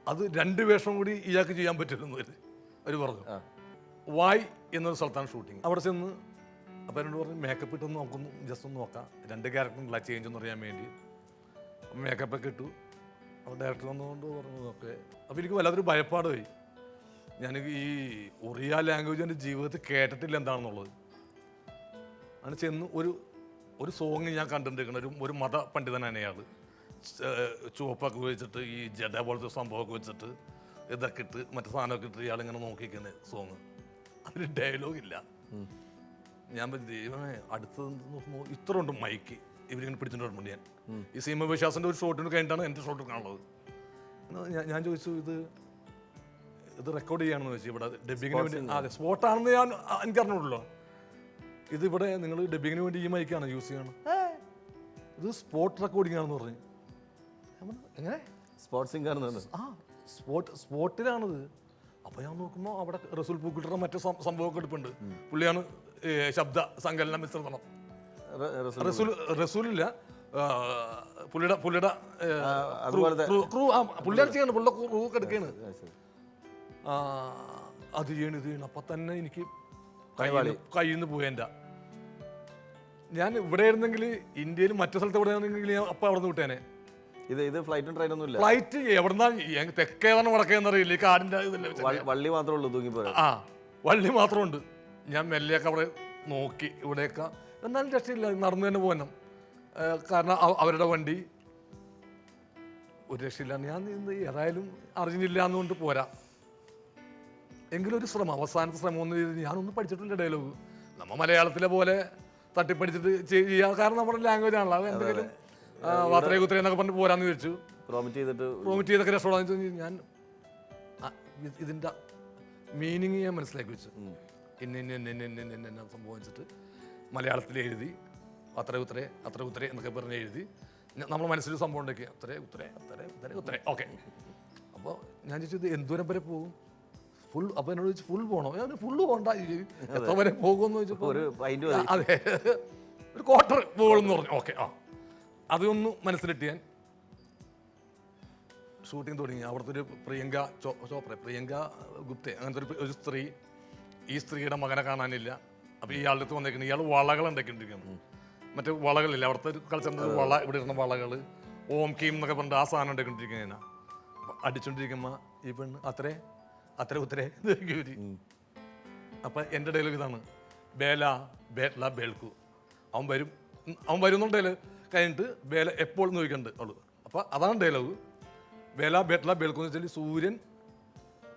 അത് 2 വേഷം കൂടി ഇയാൾക്ക് ചെയ്യാൻ പറ്റില്ലെന്ന് അവർ പറഞ്ഞു. വായ് എന്നൊരു സ്ഥലത്താണ് ഷൂട്ടിങ്. അവിടെ ചെന്ന് അപ്പോൾ എന്നോട് പറഞ്ഞു മേക്കപ്പ് ഇട്ടൊന്ന് നോക്കുന്നു, ജസ്റ്റ് ഒന്ന് നോക്കാം, 2 ക്യാരക്ടറിനുള്ള ചേഞ്ച് എന്ന് അറിയാൻ വേണ്ടി. മേക്കപ്പൊക്കെ ഇട്ടു. അപ്പോൾ ഡയറക്ടർ വന്നുകൊണ്ട് പറഞ്ഞു ഓക്കെ. അപ്പോൾ എനിക്ക് വല്ലാത്തൊരു ഭയപ്പാട് പോയി. ഞാൻ ഈ ഒറിയ ലാംഗ്വേജ് എൻ്റെ ജീവിതത്തിൽ കേട്ടിട്ടില്ല എന്താണെന്നുള്ളത്. അങ്ങനെ ചെന്ന് ഒരു സോങ് ഞാൻ കണ്ടിട്ടുണ്ടിരിക്കുന്നത് ഒരു മത പണ്ഡിതനാണ് അയാൾ. ചുവപ്പൊക്കെ വെച്ചിട്ട് ഈ ജഡ പോലത്തെ സംഭവമൊക്കെ വെച്ചിട്ട് ഇതൊക്കെ ഇട്ട് മറ്റു സാധനമൊക്കെ ഇട്ട് ഇയാളിങ്ങനെ നോക്കിക്കുന്ന സോങ്. അതിന് ഡയലോഗില്ല. ഞാൻ ദൈവമേ അടുത്തത് നോക്കുമ്പോൾ ഇത്ര ഉണ്ട് മൈക്ക് ഇവരിങ്ങനെ പിടിച്ചിട്ടുണ്ട്. ഞാൻ ഈ സീമ വിശ്വാസിൻ്റെ ഒരു ഷോട്ടിന് കഴിഞ്ഞിട്ടാണ് എൻ്റെ ഷോട്ട് കാണുന്നത്. ഞാൻ ചോദിച്ചു ഇത് റെക്കോർഡ് ചെയ്യാണെന്ന് ചോദിച്ചു. ഇവിടെ ഡബിങ്ങിന് വേണ്ടി അതെ സ്പോട്ടാണെന്ന് എനിക്കറിഞ്ഞുള്ളൂ. ഇതിവിടെ നിങ്ങൾ ഡബിങ്ങിന് വേണ്ടി ഈ മൈക്കാണ് യൂസ് ചെയ്യണം, ഇത് സ്പോട്ട് റെക്കോർഡിംഗ് ആണെന്ന് പറഞ്ഞു. എങ്ങനെ സ്പോട്ട് സിംഗർ? സ്പോട്ടിലാണിത്. അപ്പോൾ ഞാൻ നോക്കുമ്പോൾ അവിടെ റസൂൽ പൂക്കുട്ടറെ മറ്റേ സംഭവമൊക്കെ എടുപ്പുണ്ട്. പുള്ളിയാണ് ശബ്ദ സങ്കലന മിശ്രിതം. റസൂലില്ല, പുള്ളിയുടെ പുള്ളിയാണ് ചെയ്യണം, പുള്ളിയുടെ ക്രൂ ഒക്കെ എടുക്കുകയാണ്. അത് ചെയ്യണം ഇത് ചെയ്യണം. അപ്പം തന്നെ എനിക്ക് കയ്യിൽ നിന്ന് പോയി. എൻ്റെ ഞാൻ ഇവിടെ ആയിരുന്നെങ്കിൽ ഇന്ത്യയിൽ മറ്റു സ്ഥലത്ത് ഇവിടെ ആയിരുന്നെങ്കിൽ ഞാൻ അപ്പം അവിടെ നിന്ന് വിട്ടേനെ. ഇത് ഫ്ലൈറ്റും ട്രെയിനൊന്നും ഇല്ല. ഫ്ലൈറ്റ് എവിടെന്നാ തെക്കേതാണ് വടക്കേന്നറിയില്ല. ഈ കാടിൻ്റെ വള്ളി മാത്രമേ ഉള്ളൂ തൂങ്ങിപ്പോ. വള്ളി മാത്രമുണ്ട്. ഞാൻ മെല്ലെയൊക്കെ അവിടെ നോക്കി ഇവിടെയൊക്കെ, എന്നാലും രക്ഷയില്ല, നടന്നു തന്നെ പോകണം. കാരണം അവരുടെ വണ്ടി ഒരു രക്ഷയില്ല. ഞാൻ ഏതായാലും അറിഞ്ഞില്ല എന്നുകൊണ്ട് പോരാ. എങ്കിലും ഒരു ശ്രമം, അവസാനത്തെ ശ്രമം ഒന്ന് ചെയ്ത് ഞാനൊന്നും പഠിച്ചിട്ടില്ല ഡയലോഗ്. നമ്മൾ മലയാളത്തിലെ പോലെ തട്ടിപ്പടിച്ചിട്ട് ചെയ്യാം, കാരണം നമ്മുടെ ലാംഗ്വേജ് ആണല്ലോ. അത് എന്തെങ്കിലും വാത്രയെ കുത്രേ എന്നൊക്കെ പറഞ്ഞ് പോരാന്ന് ചോദിച്ചു. പ്രോമിറ്റ് ചെയ്തൊക്കെ രക്ഷപ്പെടാന്ന് ഞാൻ ഇതിൻ്റെ മീനിങ് ഞാൻ മനസ്സിലാക്കി വെച്ചു. ഇന്ന സംഭവം വെച്ചിട്ട് മലയാളത്തിൽ എഴുതി അത്ര ഉത്തരേ എന്നൊക്കെ പറഞ്ഞ് എഴുതി നമ്മൾ മനസ്സിലൊരു സംഭവം ഉണ്ടാക്കി ഉത്തരേ ഓക്കെ. അപ്പോൾ ഞാൻ ചോദിച്ചു ഇത് എന്തോരം വരെ പോകും? ഫുൾ. അപ്പോൾ എന്നോട് ചോദിച്ചു ഫുൾ പോകണോ? ഞാൻ ഫുള്ള് പോകണ്ട, എത്ര വരെ പോകുമെന്ന് ചോദിച്ചപ്പോൾ അതെ ഒരു ക്വാർട്ടർ പോകുമെന്ന് പറഞ്ഞു. ഓക്കെ അതൊന്ന് മനസ്സിലിട്ട് ഞാൻ ഷൂട്ടിങ് തുടങ്ങി. അവിടുത്തെ ഒരു പ്രിയങ്ക ഗുപ്തെ അങ്ങനത്തെ ഒരു സ്ത്രീ, ഈ സ്ത്രീയുടെ മകനെ കാണാനില്ല. അപ്പോൾ ഇയാളുടെ അടുത്ത് വന്നേക്കുന്നത് ഇയാൾ വളകൾ ഉണ്ടാക്കിക്കൊണ്ടിരിക്കുന്നു. മറ്റേ വളകളില്ല അവിടുത്തെ ഒരു കൾച്ചറിൻ്റെ വള, ഇവിടെ ഇരുന്ന വളകൾ ഓം കീം എന്നൊക്കെ പറഞ്ഞിട്ട് ആ സാധനം ഉണ്ടാക്കിക്കൊണ്ടിരിക്കുന്നതിനാ. അടിച്ചോണ്ടിരിക്കുമ്പോൾ ഈ പെണ്ണ് അത്രേ ഉത്തരേ. അപ്പം എൻ്റെ ഡയലോഗ് ഇതാണ്, ബേല ബേട്ല ബേൽക്കു. അവൻ വരും എന്നുണ്ടെങ്കിൽ കഴിഞ്ഞിട്ട് ബേല എപ്പോൾ നോക്കിക്കണ്ട് അവള്. അപ്പോൾ അതാണ് ഡയലോഗ്. ബേല ബേട്ല ബേൽക്കു എന്ന് വെച്ചാൽ സൂര്യൻ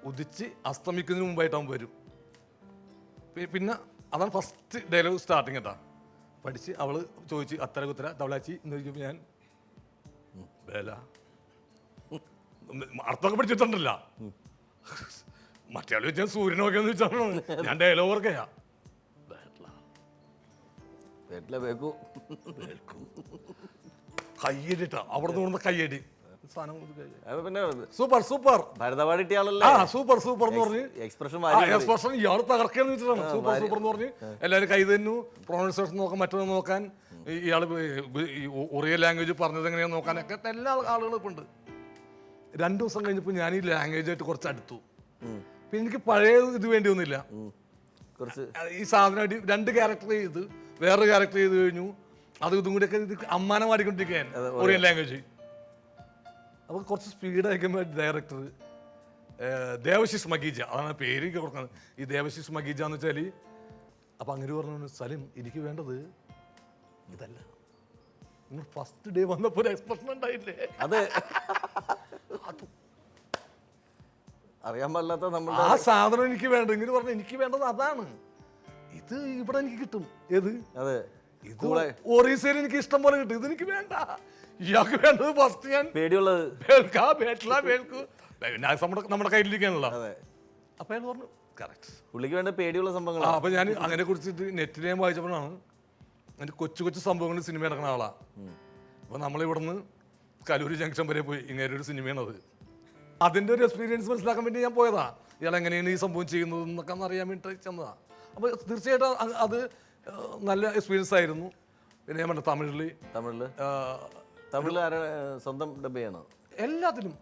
ഉദിച്ച് അസ്തമിക്കുന്നതിന് മുമ്പായിട്ട് അവൻ വരും. പിന്നെ അതാണ് ഫസ്റ്റ് ഡയലോഗ് സ്റ്റാർട്ടിങ് കേട്ടാ. പഠിച്ച് അവൾ ചോദിച്ച് അത്തര കുത്തര തവളാച്ചി എന്ന് ചോദിക്കുമ്പോൾ ഞാൻ ബേല അർത്ഥമൊക്കെ പഠിച്ചിട്ടുണ്ടല്ല. മറ്റേ ആൾ ചോദിച്ചാൽ സൂര്യനൊക്കെ എന്ന് വെച്ചാൽ ഞാൻ ഡയലോഗ് ഓർക്കയാ കയ്യടിട്ടാ അവിടെ നിന്ന് കയ്യടി സൂപ്പർ സൂപ്പർ സൂപ്പർ എന്ന് പറഞ്ഞ് എക്സ്പ്രഷൻ ഇയാൾ തകർക്കാന്ന് വെച്ചിട്ടാണ് സൂപ്പർ എന്ന് പറഞ്ഞ് എല്ലാവരും കൈ തന്നു. പ്രൊണൗൺസിയേഷൻ നോക്കാൻ മറ്റൊന്ന് നോക്കാൻ ഇയാൾ ഒറിയ ലാംഗ്വേജ് പറഞ്ഞത് എങ്ങനെയാന്ന് നോക്കാനൊക്കെ എല്ലാ ആളുകളും ഇപ്പം ഉണ്ട്. 2 ദിവസം കഴിഞ്ഞപ്പോൾ ഞാൻ ഈ ലാംഗ്വേജായിട്ട് കുറച്ച് അടുത്തു. പിന്നെ എനിക്ക് പഴയ ഇത് വേണ്ടി ഒന്നുമില്ല. ഈ സാധനമായിട്ട് 2 ക്യാരക്ടർ ചെയ്ത് വേറൊരു ക്യാരക്ടർ ചെയ്ത് കഴിഞ്ഞു. അതും ഇതും കൂടിയൊക്കെ ഇത് അമ്മാനം മാറിക്കൊണ്ടിരിക്കുകയാണ് ഒറിയൻ ലാംഗ്വേജ്. അപ്പോൾ കുറച്ച് സ്പീഡ് അയക്കുമ്പോൾ ഡയറക്ടർ ദേവശിഷ് മഗീജ, അതാണ് പേര് കൊടുക്കുന്നത്. ഈ ദേവശിഷ് മഗീജ എന്ന് വെച്ചാൽ, അപ്പം അങ്ങനെ പറഞ്ഞു, സലിം എനിക്ക് വേണ്ടത് ഇതല്ല. നിങ്ങൾ ഫസ്റ്റ് ഡേ വന്നപ്പോൾ ഒരു എക്സ്പ്രഷൻ ഉണ്ടായില്ലേ, അത് അറിയാൻ പാടില്ലാത്ത നമ്മൾ ആ സാധനം എനിക്ക് വേണ്ട. ഇങ്ങനെ പറഞ്ഞു എനിക്ക് വേണ്ടത് അതാണ്. ഇത് ഇവിടെ എനിക്ക് കിട്ടും. ഏത്? അതെ, ഇത് ഒറീസയിൽ എനിക്ക് ഇഷ്ടം പോലെ കിട്ടും. ഇതെനിക്ക് വേണ്ട. ഇയാൾക്ക് വേണ്ടത് ഫസ്റ്റ് ഞാൻ പേടിയുള്ളത് നമ്മുടെ കയ്യിലിരിക്കാനുള്ള. അതെ, അപ്പൊ അയാൾ പറഞ്ഞു കറക്റ്റ്, പുള്ളിക്ക് വേണ്ട പേടിയുള്ള സംഭവങ്ങൾ. അപ്പൊ ഞാൻ അങ്ങനെ കുറിച്ചിട്ട് നെറ്റിൽ ഞാൻ വായിച്ചപ്പോഴാണ് അതിന്റെ കൊച്ചു കൊച്ചു സംഭവങ്ങൾ സിനിമ നടക്കുന്ന ആളാ. അപ്പൊ നമ്മളിവിടുന്ന് കലൂര് ജംഗ്ഷൻ വരെ പോയി, ഇങ്ങനെ ഒരു സിനിമയാണത്. അതിന്റെ ഒരു എക്സ്പീരിയൻസ് മനസ്സിലാക്കാൻ വേണ്ടി ഞാൻ പോയതാ. ഇയാൾ എങ്ങനെയാണ് ഈ സംഭവം ചെയ്യുന്നത് എന്നൊക്കെ അറിയാൻ വേണ്ടി ചെന്നതാ. അപ്പൊ തീർച്ചയായിട്ടും അത് നല്ല എക്സ്പീരിയൻസ് ആയിരുന്നു. പിന്നെ ഞാൻ പറഞ്ഞ തമിഴില് ആരുടെ സ്വന്തം ഡബ് ചെയ്യണോ? എല്ലാത്തിലും.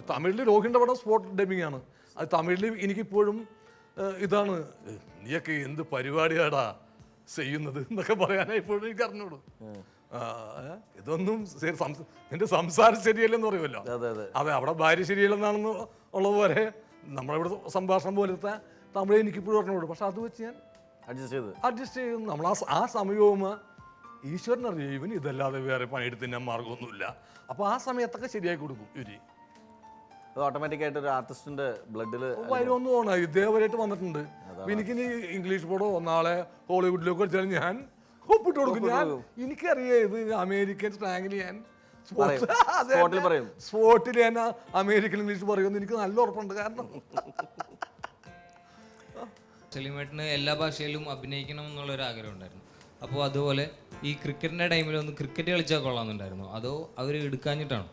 തമിഴിൽ രോഹിണിന്റെ പടം സ്പോട്ട് ഡബിങ് ആണ്. അത് തമിഴിൽ എനിക്കിപ്പോഴും ഇതാണ്, നീയൊക്കെ എന്ത് പരിപാടിയാടാ ചെയ്യുന്നത് എന്നൊക്കെ പറയാനായി ഇപ്പോഴും എനിക്ക് അറിഞ്ഞോളൂ. ഇതൊന്നും നിന്റെ സംസാരം ശരിയല്ലെന്ന് പറയുമല്ലോ. അതെ, അവിടെ ഭാര്യ ശരിയല്ലെന്നാണെന്ന് ഉള്ളതുപോലെ നമ്മളിവിടെ സംഭാഷണം പോലത്തെ തമിഴ് എനിക്കിപ്പോഴും അറിഞ്ഞോളൂ. പക്ഷെ അത് വെച്ച് ഞാൻ അഡ്ജസ്റ്റ് ചെയ്തു. നമ്മൾ ആ സമയവും ഈശ്വരനറിയാം ഇവന് ഇതല്ലാതെ വേറെ പണിയെടുത്ത് തിന്നാൻ മാർഗമൊന്നുമില്ല. അപ്പോൾ ആ സമയത്തൊക്കെ ശരിയാക്കി കൊടുക്കും ഇവര്. ഓട്ടോമാറ്റിക് ആയിട്ട് ഒരു ആർട്ടിസ്റ്റിന്റെ ബ്ലഡിൽ വരുമെന്ന് തോന്നുന്നു. ഇതേവരെയായിട്ട് വന്നിട്ടുണ്ട്. എനിക്കിനി ഇംഗ്ലീഷ് പടോ നാളെ ഹോളിവുഡിലേക്ക് വെച്ചാൽ ഞാൻ ഒപ്പിട്ട് കൊടുക്കും. എനിക്കറിയാം ഇത് അമേരിക്കൻ സ്ലാങ്ങിൽ ഞാൻ സ്പോട്ടിൽ ഞാൻ അമേരിക്കൻ ഇംഗ്ലീഷ് പറയുമെന്ന് എനിക്ക് നല്ല ഉറപ്പുണ്ട്. കാരണം സലീമേട്ടന് എല്ലാ ഭാഷയിലും അഭിനയിക്കണം എന്നുള്ളൊരു ആഗ്രഹം ഉണ്ടായിരുന്നു. അപ്പോൾ അതുപോലെ ഈ ക്രിക്കറ്റിൻ്റെ ടൈമിലൊന്ന് ക്രിക്കറ്റ് കളിച്ചാൽ കൊള്ളാമെന്നുണ്ടായിരുന്നു, അതോ അവർ എടുക്കാഞ്ഞിട്ടാണോ?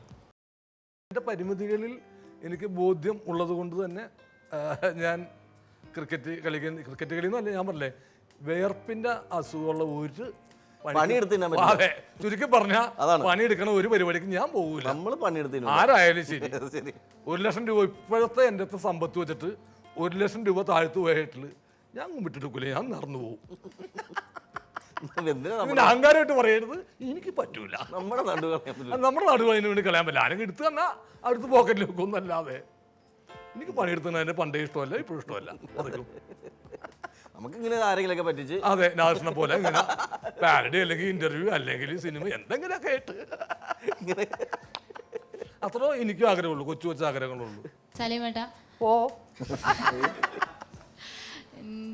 എൻ്റെ പരിമിതികളിൽ എനിക്ക് ബോധ്യം ഉള്ളത് കൊണ്ട് തന്നെ ഞാൻ ക്രിക്കറ്റ് കളിയെന്നല്ല, ഞാൻ പറഞ്ഞേ വേർപ്പിൻ്റെ അസുഖമുള്ള ഒരു അതെ ചുരുക്കി പറഞ്ഞാൽ പണിയെടുക്കണ ഒരു പരിപാടിക്ക് ഞാൻ പോകില്ല. ആരായാലും ശരി. 1 ലക്ഷം രൂപ ഇപ്പോഴത്തെ എൻ്റെ സമ്പത്ത് വെച്ചിട്ട് 1 ലക്ഷം രൂപ താഴ്ത്തു പോയിട്ടില്ല ഞാൻ വിട്ടെടുക്കൂലേ, ഞാൻ നടന്നു പോകും. അഹങ്കാരമായിട്ട് പറയരുത്, എനിക്ക് പറ്റൂല. നമ്മുടെ നാടുകൾ അതിന് വേണ്ടി കളയാൻ പറ്റില്ല. ആരെങ്കിലും എടുത്തു തന്നാൽ അടുത്ത് പോക്കറ്റിൽ വെക്കൊന്നല്ലാതെ എനിക്ക് പണിയെടുത്തതിന് പണ്ടേ ഇഷ്ടമല്ല, ഇപ്പോഴും ഇഷ്ടമല്ല. നമുക്കിങ്ങനെ ആരെങ്കിലൊക്കെ പറ്റിച്ച് അതെ നാഷണൽ പോലെ ഇങ്ങനെ പാരഡി അല്ലെങ്കിൽ ഇന്റർവ്യൂ അല്ലെങ്കിൽ സിനിമ എന്തെങ്കിലുമൊക്കെ ആയിട്ട് അത്രയോ എനിക്കും ആഗ്രഹമുള്ളൂ, കൊച്ചു കൊച്ചു ആഗ്രഹങ്ങളുള്ളൂ. സലീമേട്ടാ,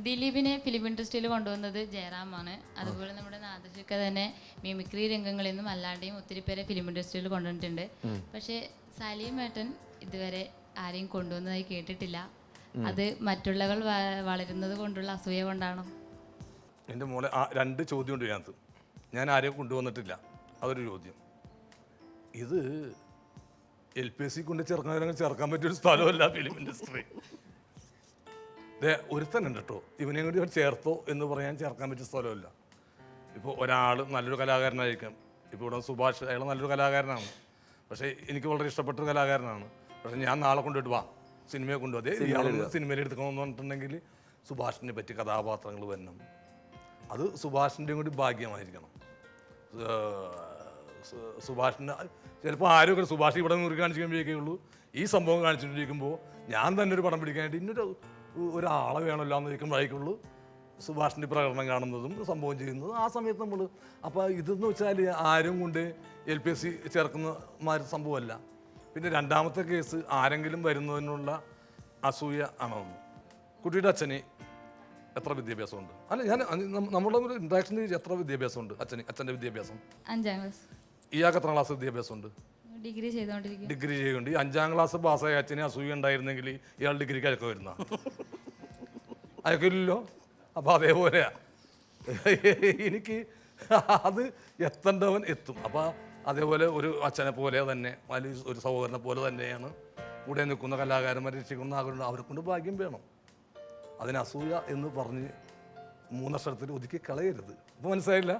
ദിലീപിനെ ഫിലിം ഇൻഡസ്ട്രിയിൽ കൊണ്ടുവന്നത് ജയറാമാണ്. അതുപോലെ നമ്മുടെ നാദർഷൊക്കെ തന്നെ മിമിക്രി രംഗങ്ങളിൽ നിന്നും അല്ലാണ്ടെയും ഒത്തിരി പേരെ ഫിലിം ഇൻഡസ്ട്രിയിൽ കൊണ്ടുവന്നിട്ടുണ്ട്. പക്ഷേ സലീമേട്ടൻ ഇതുവരെ ആരെയും കൊണ്ടുവന്നതായി കേട്ടിട്ടില്ല. അത് മറ്റുള്ളവർ വളരുന്നത് കൊണ്ടുള്ള അസൂയ കൊണ്ടാണോ? എൻ്റെ മോളെ 2 ചോദ്യമുണ്ട് ഇതിനകത്ത്. ഞാൻ ആരെയും കൊണ്ടുവന്നിട്ടില്ല, അതൊരു ചോദ്യം. ഇത് LPSC കൊണ്ട് ചേർക്കാൻ പറ്റിയൊരു സ്ഥലമല്ല ഫിലിം ഇൻഡസ്ട്രി. ഒരുത്തനുണ്ട് കേട്ടോ, ഇവനെ കൂടി ചേർത്തോ എന്ന് പറയാൻ ചേർക്കാൻ പറ്റിയ സ്ഥലമല്ല. ഇപ്പോൾ ഒരാൾ നല്ലൊരു കലാകാരനായിരിക്കാം. ഇപ്പോൾ ഇവിടെ സുഭാഷ്, അയാൾ നല്ലൊരു കലാകാരനാണ്, പക്ഷേ എനിക്ക് വളരെ ഇഷ്ടപ്പെട്ടൊരു കലാകാരനാണ്. പക്ഷേ ഞാൻ നാളെ കൊണ്ടുപോയിട്ട് വാ സിനിമയെ കൊണ്ടുപോകും, അതേ ഇയാൾ സിനിമയിൽ എടുക്കണമെന്ന് പറഞ്ഞിട്ടുണ്ടെങ്കിൽ സുഭാഷിനെ പറ്റി കഥാപാത്രങ്ങൾ വരണം. അത് സുഭാഷിൻ്റെയും കൂടി ഭാഗ്യമായിരിക്കണം. സുഭാഷിൻ്റെ ചിലപ്പോൾ ആരും സുഭാഷ് ഇവിടെ മുറി കാണിച്ചുകൊണ്ടിരിക്കുകയുള്ളൂ, ഈ സംഭവം കാണിച്ചുകൊണ്ടിരിക്കുമ്പോൾ ഞാൻ തന്നെ ഒരു പടം പിടിക്കാനായിട്ട് ഒരാളെ വേണമല്ലോ എന്ന് ചോദിക്കുമ്പോഴേക്കുള്ളൂ സുഭാഷിൻ്റെ പ്രകടനം കാണുന്നതും സംഭവം ചെയ്യുന്നതും. ആ സമയത്ത് നമ്മൾ അപ്പോൾ ഇതെന്ന് വെച്ചാൽ ആരും കൊണ്ട് LPSC ചേർക്കുന്ന മാതിരി സംഭവമല്ല. പിന്നെ രണ്ടാമത്തെ കേസ് ആരെങ്കിലും വരുന്നതിനുള്ള അസൂയ ആണെന്ന്. കുട്ടിയുടെ അച്ഛന് എത്ര വിദ്യാഭ്യാസമുണ്ട്? അല്ല ഞാൻ നമ്മുടെ ഒരു ഇൻട്രാക്ഷൻ എത്ര വിദ്യാഭ്യാസമുണ്ട് അച്ഛൻ്റെ വിദ്യാഭ്യാസം? 5ാം ക്ലാസ്. ഇയാൾക്ക് എത്ര ക്ലാസ് വിദ്യാഭ്യാസമുണ്ട്? ഡിഗ്രി ചെയ്തുകൊണ്ടിരിക്കും. ഡിഗ്രി ചെയ്യുന്നുണ്ട്. ഈ 5ാം ക്ലാസ് പാസ്സായ അച്ഛനെ അസൂയ ഉണ്ടായിരുന്നെങ്കിൽ ഇയാൾ ഡിഗ്രിക്ക് അയക്കം വരുന്ന അയക്കില്ലല്ലോ. അപ്പോൾ അതേപോലെ എനിക്ക് അത് എത്തേണ്ടവൻ എത്തും. അപ്പോൾ അതേപോലെ ഒരു അച്ഛനെ പോലെ തന്നെ അല്ലെങ്കിൽ ഒരു സഹോദരനെ പോലെ തന്നെയാണ് കൂടെ നിൽക്കുന്ന കലാകാരന്മാരെ രക്ഷിക്കുന്ന ആഗ്രഹം. അവരെ കൊണ്ട് ഭാഗ്യം വേണം. അതിന് അസൂയ എന്ന് പറഞ്ഞ് 3 അക്ഷരത്തിൽ ഒതുക്കി കളയരുത്. അപ്പോൾ മനസ്സിലായില്ല?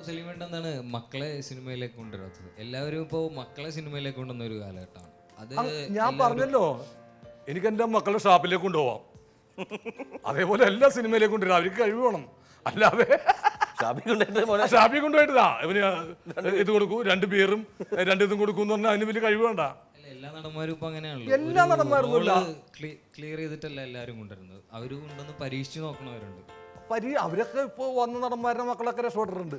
സലീമേട്ടൻ എന്താണ് മക്കളെ സിനിമയിലേക്ക് കൊണ്ടുവരാത്തത്? എല്ലാവരും ഇപ്പോൾ മക്കളെ സിനിമയിലേക്ക് കൊണ്ടുവന്ന ഒരു കാലഘട്ടമാണ് അത്. ഞാൻ പറഞ്ഞല്ലോ, എനിക്ക് എൻ്റെ മക്കളുടെ ഷാപ്പിലേക്ക് കൊണ്ടുപോവാം. അതേപോലെ എല്ലാ സിനിമയിലേക്ക് കൊണ്ടുവരാം. അവർക്ക് കഴിവ് വേണം. അല്ലാതെ ഷാപ്പിൽ കൊണ്ടുപോയിട്ടാ ഇവന് ഇത് കൊടുക്കൂ, 2 ബിയറും 2 ഇതും കൊടുക്കും എന്ന് പറഞ്ഞാൽ അതിന് വലിയ കഴിവ് വേണ്ട. എല്ലാ നടന്മാരും ഇപ്പൊ അങ്ങനെയാണല്ലോ. എല്ലാ നടന്മാരൊന്നുമില്ല. ക്ലിയർ ചെയ്തിട്ടല്ല എല്ലാരും കൊണ്ടുവരുന്നത്. അവര് കൊണ്ടുവന്ന് പരീക്ഷിച്ച് നോക്കണവരുണ്ട്. അവരൊക്കെ ഇപ്പൊ വന്ന നടന്മാരുടെ മക്കളൊക്കെ രക്ഷപ്പെട്ടിട്ടുണ്ട്.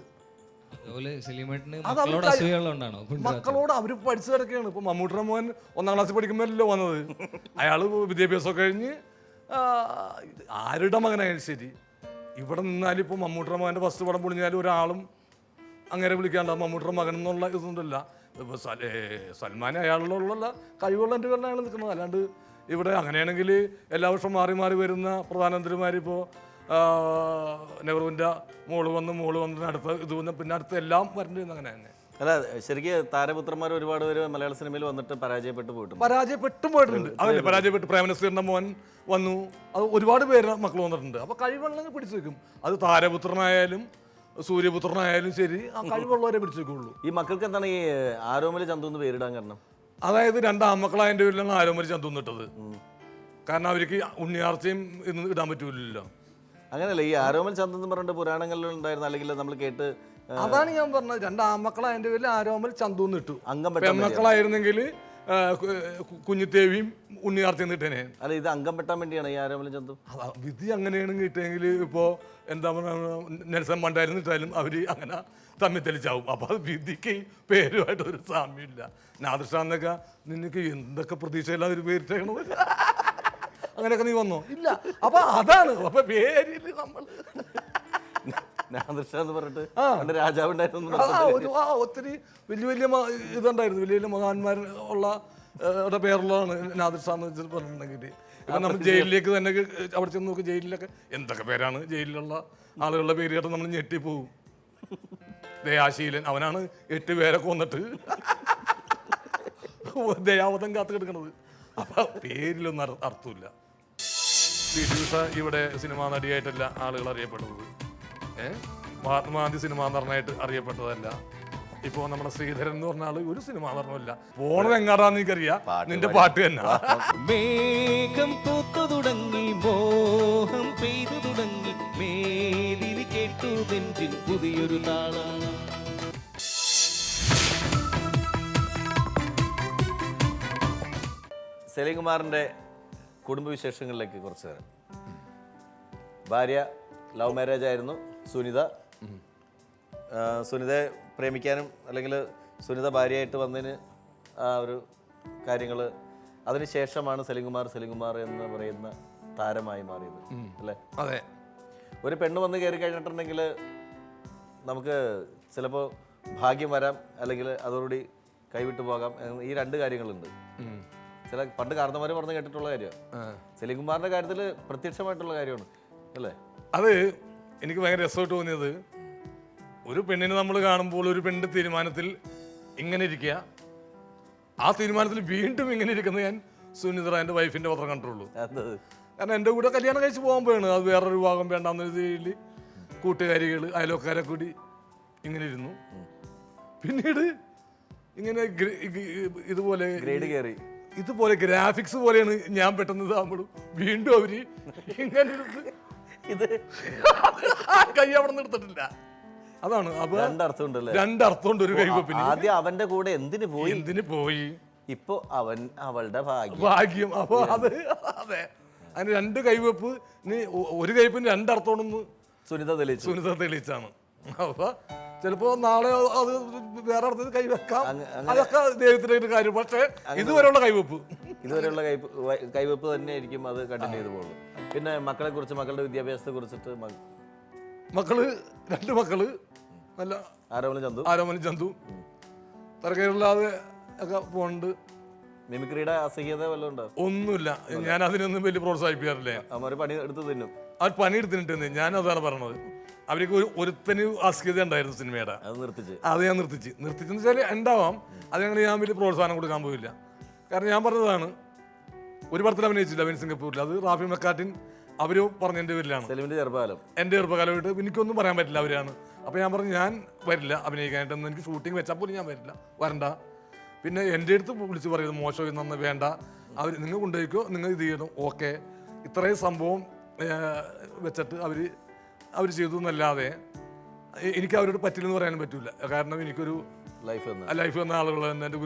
അതുപോലെ സലീമേട്ടന് അത് മക്കളോട് അവർക്ക് അസൂയുള്ളതുകൊണ്ടാണോ മക്കളോട് അവര് പഠിച്ചു കിടക്കുകയാണ്. ഇപ്പൊ മമ്മൂട്ടിയുടെ മോൻ 1ാം ക്ലാസ്സിൽ പഠിക്കുമ്പോഴല്ലോ വന്നത്. അയാള് വിദ്യാഭ്യാസം കഴിഞ്ഞ് ആരുടെ മകനായാലും ശരി ഇവിടെ നിന്നാലും ഇപ്പോൾ മമ്മൂട്ടിയുടെ മകൻ്റെ ഫസ്റ്റ് പടം പൊളിഞ്ഞാലും ഒരാളും അങ്ങനെ വിളിക്കാണ്ട മമ്മൂട്ടിയുടെ മകൻ എന്നുള്ള ഇതൊന്നുമില്ല. ഇപ്പോൾ സൽമാൻ അയാളിലുള്ള കഴിവുള്ള എൻ്റെ പേരിലാണ് അയാൾ നിൽക്കുന്നത്. അല്ലാണ്ട് ഇവിടെ അങ്ങനെയാണെങ്കിൽ എല്ലാ വർഷവും മാറി മാറി വരുന്ന പ്രധാനമന്ത്രിമാരിപ്പോൾ നെഹ്റുവിൻ്റെ മോള് വന്ന് അടുത്ത ഇത് വന്ന് പിന്നെ അടുത്ത എല്ലാം വരേണ്ടിരുന്നു. അങ്ങനെ തന്നെ അല്ല, ശരിക്കും താരപുത്രന്മാർ ഒരുപാട് പേര് മലയാള സിനിമയിൽ വന്നിട്ട് പരാജയപ്പെട്ടു പോയിട്ടുണ്ട്. പോയിട്ടുണ്ട്. അതല്ലേ പരാജയപ്പെട്ട് പ്രേമനസീറിൻ്റെ മോൻ വന്നു. അത് ഒരുപാട് പേര് മക്കൾ വന്നിട്ടുണ്ട്. അപ്പോൾ കഴിവുള്ളവരെ പിടിച്ചു വെക്കും. അത് താരപുത്രനായാലും സൂര്യപുത്രനായാലും ശരി, ആ കഴിവുള്ളവരെ പിടിച്ചു വെക്കുള്ളൂ. ഈ മക്കൾക്ക് എന്താണ് ഈ ആരോമൽ ചന്തു എന്ന് പേരിടാൻ കാരണം? അതായത് 2 ആൺമക്കളായതിൻ്റെ പേരിലാണ് ആരോമൽ ചന്തു ഇട്ടത്. കാരണം അവർക്ക് ഉണ്ണിയാർച്ചയും ഇന്ന് ഇടാൻ പറ്റൂലല്ലോ. അങ്ങനെയല്ല, ഈ ആരോമൽ ചന്തു എന്ന് പറഞ്ഞിട്ട് പുരാണങ്ങളിൽ ഉണ്ടായിരുന്നു, അല്ലെങ്കിൽ നമ്മൾ കേട്ട്. അതാണ് ഞാൻ പറഞ്ഞത്. 2 ആൺമക്കളായതിൻ്റെ പേരിൽ ആരോമൽ ചന്തു ഇട്ടു. അംഗം പെൺമക്കളായിരുന്നെങ്കിൽ കുഞ്ഞിത്തേവിയും ഉണ്ണിയാർച്ചയും ഇട്ടേനെ. അല്ല, ഇത് അംഗം പെട്ടാൻ വേണ്ടിയാണ് ഈ ആരോമൽ ചന്തു. വിധി അങ്ങനെയാണ് കിട്ടിയെങ്കിൽ ഇപ്പോൾ എന്താ പറയുക, നെൽസൺ മണ്ടായാലും ഇട്ടാലും അവർ അങ്ങനെ തമ്മിൽ തെളിച്ചാവും. അപ്പോൾ അത് വിധിക്ക് പേരുമായിട്ട് ഒരു സാമ്യമില്ല. നാദൃഷ്ടാന്നൊക്കെ നിനക്ക് എന്തൊക്കെ പ്രതീക്ഷയില്ല ഒരു പേരിട്ടേക്കണത്. അങ്ങനെയൊക്കെ നീ വന്നോ? ഇല്ല. അപ്പൊ അതാണ്. അപ്പൊ പേരിൽ നമ്മൾ രാജാവ് ഒത്തിരി വലിയ വലിയ ഇതുണ്ടായിരുന്നു. വലിയ വലിയ മഹാന്മാർ ഉള്ള പേരുള്ളതാണ് നാദിർഷാ എന്ന് വെച്ചിട്ട് പറഞ്ഞിട്ടുണ്ടെങ്കിൽ. ഇപ്പം നമ്മൾ ജയിലിലേക്ക് തന്നെ അവിടെ ചെന്ന് നോക്കി, ജയിലിലൊക്കെ എന്തൊക്കെ പേരാണ് ജയിലിലുള്ള ആളുകളുടെ പേര് കേട്ട് നമ്മൾ ഞെട്ടിപ്പോവും. ദയാശീലൻ, അവനാണ് 8 പേരെ കൊന്നിട്ട് ദയാവധം കാത്തു കിടക്കുന്നത്. അപ്പം പേരിലൊന്നും അർത്ഥമില്ല. വിദൂഷ ഇവിടെ സിനിമാ നടിയായിട്ടല്ല ആളുകൾ അറിയപ്പെടുന്നത്. മഹാത്മാഗാന്ധി സിനിമാ നടനായിട്ട് അറിയപ്പെട്ടതല്ല. ഇപ്പോൾ നമ്മുടെ ശ്രീധരൻ എന്ന് പറഞ്ഞ ആള് ഒരു സിനിമാ നടനമല്ല. പോണത് എങ്ങാടാന്ന് എനിക്കറിയാം, നിന്റെ പാട്ട് തന്നെ. മേഘം പൂത്തു തുടങ്ങി, മോഹം പെയ്തു തുടങ്ങി, മേദിനി കേട്ടു നെഞ്ചിൽ പുതിയൊരു താളം. സലീം കുമാറിൻ്റെ കുടുംബവിശേഷങ്ങളിലേക്ക് കുറച്ച് നേരം. ഭാര്യ ലവ് മാരേജ് ആയിരുന്നു, സുനിത. സുനിതയെ പ്രേമിക്കാനും അല്ലെങ്കിൽ സുനിത ഭാര്യയായിട്ട് വന്നതിന് ആ ഒരു കാര്യങ്ങൾ, അതിനുശേഷമാണ് സലീം കുമാർ എന്ന് പറയുന്ന താരമായി മാറിയത് അല്ലേ? അതെ. ഒരു പെണ്ണ് വന്ന് കയറി കഴിഞ്ഞിട്ടുണ്ടെങ്കിൽ നമുക്ക് ചിലപ്പോൾ ഭാഗ്യം വരാം, അല്ലെങ്കിൽ അതോടുകൂടി കൈവിട്ടു പോകാം. ഈ 2 കാര്യങ്ങളുണ്ട്. ചില പണ്ട് കാരണവന്മാർ പറഞ്ഞ് കേട്ടിട്ടുള്ള കാര്യമാണ്. സലീം കുമാറിൻ്റെ കാര്യത്തിൽ പ്രത്യക്ഷമായിട്ടുള്ള കാര്യമാണ് അല്ലേ? അത് എനിക്ക് ഭയങ്കര രസമായിട്ട് തോന്നിയത്, ഒരു പെണ്ണിനെ നമ്മൾ കാണുമ്പോൾ ഒരു പെണ്ണിൻ്റെ തീരുമാനത്തിൽ ഇങ്ങനെ ഇരിക്കുക, ആ തീരുമാനത്തിൽ വീണ്ടും ഇങ്ങനെ ഇരിക്കുന്നത് ഞാൻ സുനിത എൻ്റെ വൈഫിൻ്റെ പത്രം കണ്ടിട്ടുള്ളൂ. കാരണം എൻ്റെ കൂടെ കല്യാണം കഴിച്ച് പോകുമ്പോഴാണ് അത് വേറൊരു വിഭാഗം വേണ്ടാന്ന രീതിയിൽ കൂട്ടുകാരികൾ അയൽവക്കാരെ കൂടി ഇങ്ങനെ ഇരുന്നു. പിന്നീട് ഇങ്ങനെ ഇതുപോലെ ഗ്രാഫിക്സ് പോലെയാണ് ഞാൻ പെട്ടെന്ന് ഇതാകുമ്പോഴും വീണ്ടും അവര് ഇങ്ങനെ ഇത് കൈ അവിടെ നിർത്തിട്ടില്ല. അതാണ്. അപ്പൊ 2 അർത്ഥമുണ്ട് ഒരു കൈവപ്പിന്. ആദ്യം അവന്റെ കൂടെ എന്തിനു പോയി, ഇപ്പൊ അവളുടെ ഭാഗ്യം. അപ്പൊ അത് അതെ, അതിന് 2 കൈവപ്പ്. ഒരു കൈപ്പിന് 2 അർത്ഥമാണെന്ന് സുനിത തെളിയിച്ചാണ്. അപ്പൊ ചിലപ്പോ നാളെ അത് വേറെ അർത്ഥത്തിൽ കൈവെക്കാം. അതൊക്കെ ദൈവത്തിന്റെ കാര്യം. പക്ഷെ ഇതുവരെയുള്ള കൈവെപ്പ് തന്നെയായിരിക്കും അത് കണ്ടിന്യൂ ചെയ്ത് പോകുന്നത്. പിന്നെ മക്കളെ കുറിച്ച്, മക്കളുടെ വിദ്യാഭ്യാസത്തെ കുറിച്ചിട്ട്, 2 മക്കള് നല്ല ആരോമലും ചന്തു തരക്കേടില്ലാതെ ഒക്കെ പോണ്ട്. മിമിക്രിയുടെ അസഹ്യത വല്ലതും ഉണ്ടോ? ഒന്നുമില്ല. ഞാൻ അതിനൊന്നും വലിയ പ്രോത്സാഹിപ്പിക്കാറില്ല. അവർ പണിയെടുത്ത് തിന്നും. അവർ പണിയെടുത്തിട്ടുണ്ട്. ഞാൻ അതാണ് പറഞ്ഞത്. അവർക്ക് ഒരുത്തന് അസ്കിത ഉണ്ടായിരുന്നു സിനിമയുടെ. അത് ഞാൻ നിർത്തിച്ചെന്ന് വെച്ചാൽ ഉണ്ടാവാം. അതിനങ്ങനെ ഞാൻ വലിയ പ്രോത്സാഹനം കൊടുക്കാൻ പോയില്ല. കാരണം ഞാൻ പറഞ്ഞതാണ്, ഒരു പടത്തിൽ അഭിനയിച്ചില്ല അവൻ സിംഗപ്പൂരിൽ. അത് റാഫി മെക്കാട്ടിൻ അവർ പറഞ്ഞ എൻ്റെ പേരിലാണ്. എൻ്റെ ചെറുപ്പകാലമായിട്ട് എനിക്കൊന്നും പറയാൻ പറ്റില്ല, അവരാണ്. അപ്പോൾ ഞാൻ പറഞ്ഞു ഞാൻ വരില്ല അഭിനയിക്കാനായിട്ടൊന്നും. എനിക്ക് ഷൂട്ടിങ് വെച്ചാൽ പോലും ഞാൻ വരണ്ട. പിന്നെ എൻ്റെ അടുത്ത് വിളിച്ച് പറയുന്നത് മോശം ഇന്നു വേണ്ട, നിങ്ങൾ കൊണ്ടുപോയിക്കോ, നിങ്ങൾ ഇത് ചെയ്യണം, ഓക്കെ. ഇത്രയും സംഭവം വെച്ചിട്ട് അവർ ചെയ്തു എന്നല്ലാതെ എനിക്ക് അവരോട് പറ്റില്ലെന്ന് പറയാനും പറ്റില്ല. കാരണം എനിക്കൊരു ലൈഫ് വന്ന ആളുകൾ തന്നെ എൻ്റെ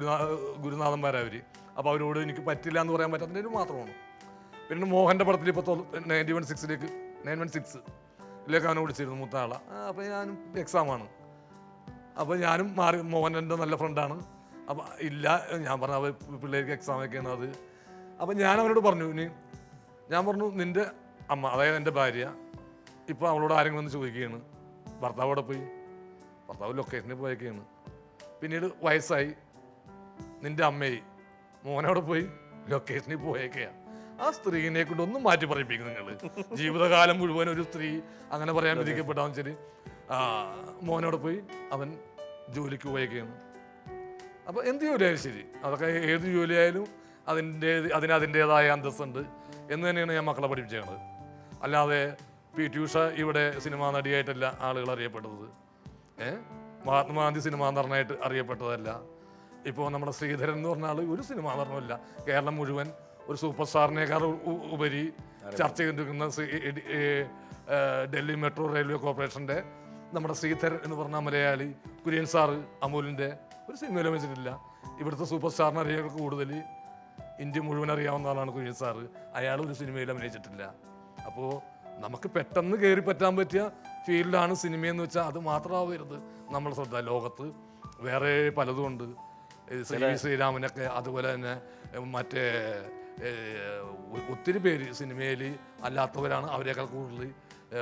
ഗുരുനാഥന്മാരവർ. അപ്പോൾ അവരോട് എനിക്ക് പറ്റില്ല എന്ന് പറയാൻ പറ്റാത്തതിന് മാത്രമാണ്. പിന്നെ മോഹൻ്റെ പടത്തിൽ ഇപ്പോൾ 916 അവനെ വിളിച്ചിരുന്നു മൂത്ത ആളാണ്. അപ്പോൾ ഞാനും എക്സാമാണ്. അപ്പോൾ ഞാനും മാറി. മോഹൻ എൻ്റെ നല്ല ഫ്രണ്ടാണ്. അപ്പം ഇല്ല, ഞാൻ പറഞ്ഞു അവർ പിള്ളേർക്ക് എക്സാമൊക്കെയാണ് അത്. അപ്പം ഞാൻ അവനോട് പറഞ്ഞു, ഞാൻ പറഞ്ഞു നിൻ്റെ അമ്മ, അതായത് എൻ്റെ ഭാര്യ, ഇപ്പോൾ അവളോട് ആരെങ്കിലും ഒന്ന് ചോദിക്കുകയാണ് ഭർത്താവ് അവിടെ പോയി, ഭർത്താവ് ലൊക്കേഷനിൽ പോയൊക്കെയാണ്. പിന്നീട് വയസ്സായി, നിൻ്റെ അമ്മയെ മോനവിടെ പോയി ലൊക്കേഷനിൽ പോയേക്കെയാണ്. ആ സ്ത്രീനെ കൊണ്ട് ഒന്നും മാറ്റി പറയിപ്പിക്കും നിങ്ങൾ. ജീവിതകാലം മുഴുവൻ ഒരു സ്ത്രീ അങ്ങനെ പറയാൻ വിധിക്കപ്പെട്ടാന്ന് വെച്ചാൽ മോനോടെ പോയി അവൻ ജോലിക്ക് പോയേക്കാണ്. അപ്പോൾ എന്ത് ജോലിയായാലും ശരി, അതൊക്കെ ഏത് ജോലിയായാലും അതിൻ്റേതായ അന്തസ്സുണ്ട് എന്ന് തന്നെയാണ് ഞാൻ മക്കളെ പഠിപ്പിച്ചത്. അല്ലാതെ PT ഉഷ ഇവിടെ സിനിമാ നടിയായിട്ടല്ല ആളുകൾ അറിയപ്പെട്ടത്, മഹാത്മാഗാന്ധി സിനിമാ നടനായിട്ട് അറിയപ്പെട്ടതല്ല. ഇപ്പോൾ നമ്മുടെ ശ്രീധരൻ എന്ന് പറഞ്ഞ ആൾ ഒരു സിനിമാ നടനുമല്ല. കേരളം മുഴുവൻ ഒരു സൂപ്പർ സ്റ്റാറിനേക്കാൾ ഉപരി ചർച്ച ചെയ്തിരിക്കുന്ന ഡൽഹി മെട്രോ റെയിൽവേ കോർപ്പറേഷൻ്റെ നമ്മുടെ ശ്രീധരൻ എന്ന് പറഞ്ഞ മലയാളി, കുര്യൻ സാറ് അമൂലിൻ്റെ ഒരു സിനിമയിലും വെച്ചിട്ടില്ല. ഇവിടുത്തെ സൂപ്പർ സ്റ്റാറിനെ അറിയാൻ കൂടുതൽ ഇന്ത്യ മുഴുവൻ അറിയാവുന്ന ആളാണ് കുര്യൻ സാറ്. അയാൾ ഒരു സിനിമയിൽ അഭിനയിച്ചിട്ടില്ല. അപ്പോൾ നമുക്ക് പെട്ടെന്ന് കയറി പറ്റാൻ പറ്റിയ ഫീൽഡാണ് സിനിമയെന്ന് വെച്ചാൽ അത് മാത്രമാവരുത് നമ്മൾ ശ്രദ്ധ. ലോകത്ത് വേറെ പലതും ഉണ്ട്. ശ്രീരാമനൊക്കെ അതുപോലെ തന്നെ മറ്റേ ഒത്തിരി പേര് സിനിമയിൽ അല്ലാത്തവരാണ് അവരെക്കാൾ കൂടുതൽ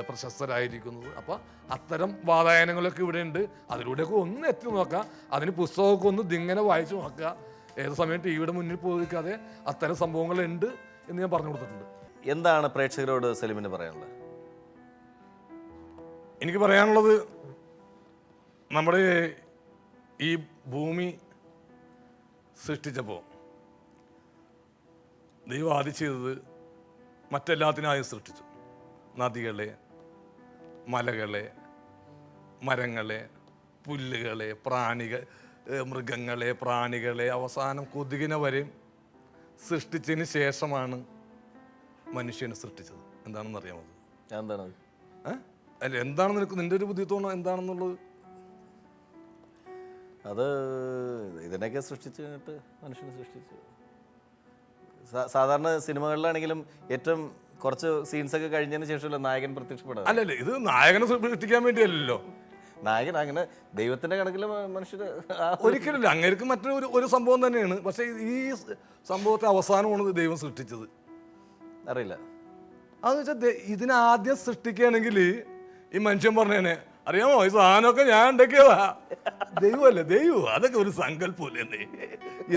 പ്രശസ്തരായിരിക്കുന്നത്. അപ്പോൾ അത്തരം വാതായനങ്ങളൊക്കെ ഇവിടെ ഉണ്ട്. അതിലൂടെയൊക്കെ ഒന്ന് എത്തി നോക്കുക. അതിന് പുസ്തകമൊക്കെ ഒന്ന് ദിങ്ങനെ വായിച്ചു നോക്കുക. ഏത് സമയം ടിവിയുടെ മുന്നിൽ പോകാതെ അത്തരം സംഭവങ്ങളുണ്ട് എന്ന് ഞാൻ പറഞ്ഞു കൊടുത്തിട്ടുണ്ട്. എന്താണ് പ്രേക്ഷകരോട് സലീമിന് പറയാനുള്ളത്? എനിക്ക് പറയാനുള്ളത്, നമ്മുടെ ഈ ഭൂമി സൃഷ്ടിച്ചപ്പോൾ ദൈവം ആദ്യം ചെയ്തത് മറ്റെല്ലാത്തിനായും സൃഷ്ടിച്ചു. നദികളെ, മലകളെ, മരങ്ങളെ, പുല്ലുകളെ, മൃഗങ്ങളെ, പ്രാണികളെ, അവസാനം കൊതുകിനെ വരെയും സൃഷ്ടിച്ചതിന് ശേഷമാണ് മനുഷ്യനെ സൃഷ്ടിച്ചത്. എന്താണെന്ന് അറിയാമോ? എന്താണത്? അല്ല, എന്താണ് നിന്റെ ഒരു ബുദ്ധി തോന്നുന്നത് എന്താണെന്നുള്ളത്? അത് ഇതിനൊക്കെ സൃഷ്ടിച്ച് കഴിഞ്ഞിട്ട് മനുഷ്യനെ സൃഷ്ടിച്ചു. സാധാരണ സിനിമകളിലാണെങ്കിലും ഏറ്റവും കുറച്ച് സീൻസൊക്കെ കഴിഞ്ഞതിന് ശേഷമല്ല നായകൻ പ്രത്യക്ഷപ്പെടാം. അല്ലല്ലേ, ഇത് നായകനെ സൃഷ്ടിക്കാൻ വേണ്ടിയല്ലല്ലോ. നായകൻ അങ്ങനെ ദൈവത്തിന്റെ കണക്കിൽ മനുഷ്യര് ഒരിക്കലില്ല. അങ്ങേർക്ക് മറ്റൊരു ഒരു സംഭവം തന്നെയാണ്. പക്ഷെ ഈ സംഭവത്തെ അവസാനമാണ് ദൈവം സൃഷ്ടിച്ചത്. അറിയില്ല. അതെന്ന് വെച്ചാൽ ഇതിനാദ്യം സൃഷ്ടിക്കുകയാണെങ്കിൽ ഈ മനുഷ്യൻ പറഞ്ഞേനെ, അറിയാമോ ഈ സാധനമൊക്കെ ഞാൻ ഉണ്ടാക്കിയതാ, ദൈവമല്ലേ, ദൈവം അതൊക്കെ ഒരു സങ്കല്പമല്ലേ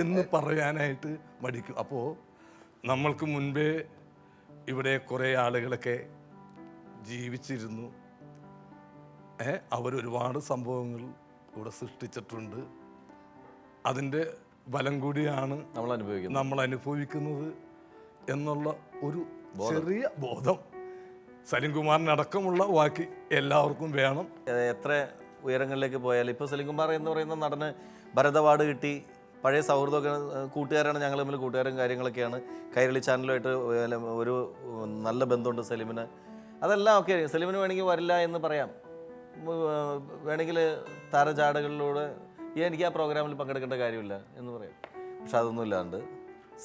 എന്ന് പറയാനായിട്ട് മടിക്കും. അപ്പോൾ നമ്മൾക്ക് മുൻപേ ഇവിടെ കുറേ ആളുകളൊക്കെ ജീവിച്ചിരുന്നു. അവരൊരുപാട് സംഭവങ്ങൾ ഇവിടെ സൃഷ്ടിച്ചിട്ടുണ്ട്. അതിൻ്റെ ബലം കൂടിയാണ് നമ്മൾ അനുഭവിക്കുന്നത് എന്നുള്ള ഒരു ചെറിയ ബോധം സലീംകുമാറിനടക്കമുള്ള ബാക്കി എല്ലാവർക്കും വേണം. എത്ര ഉയരങ്ങളിലേക്ക് പോയാലും ഇപ്പോൾ സലീംകുമാർ എന്ന് പറയുന്ന നടന് ഭരത് അവാർഡ് കിട്ടി. പഴയ സൗഹൃദമൊക്കെ, കൂട്ടുകാരാണ് ഞങ്ങൾ തമ്മിൽ, കൂട്ടുകാരും കാര്യങ്ങളൊക്കെയാണ്. കൈരളി ചാനലുമായിട്ട് ഒരു നല്ല ബന്ധമുണ്ട് സലീമിന്. അതെല്ലാം ഓക്കെ. സലീമിന് വേണമെങ്കിൽ വരില്ല എന്ന് പറയാം, വേണമെങ്കിൽ താരജാടകളിലൂടെ എനിക്ക് ആ പ്രോഗ്രാമിൽ പങ്കെടുക്കേണ്ട കാര്യമില്ല എന്ന് പറയാം. പക്ഷെ അതൊന്നും ഇല്ലാണ്ട്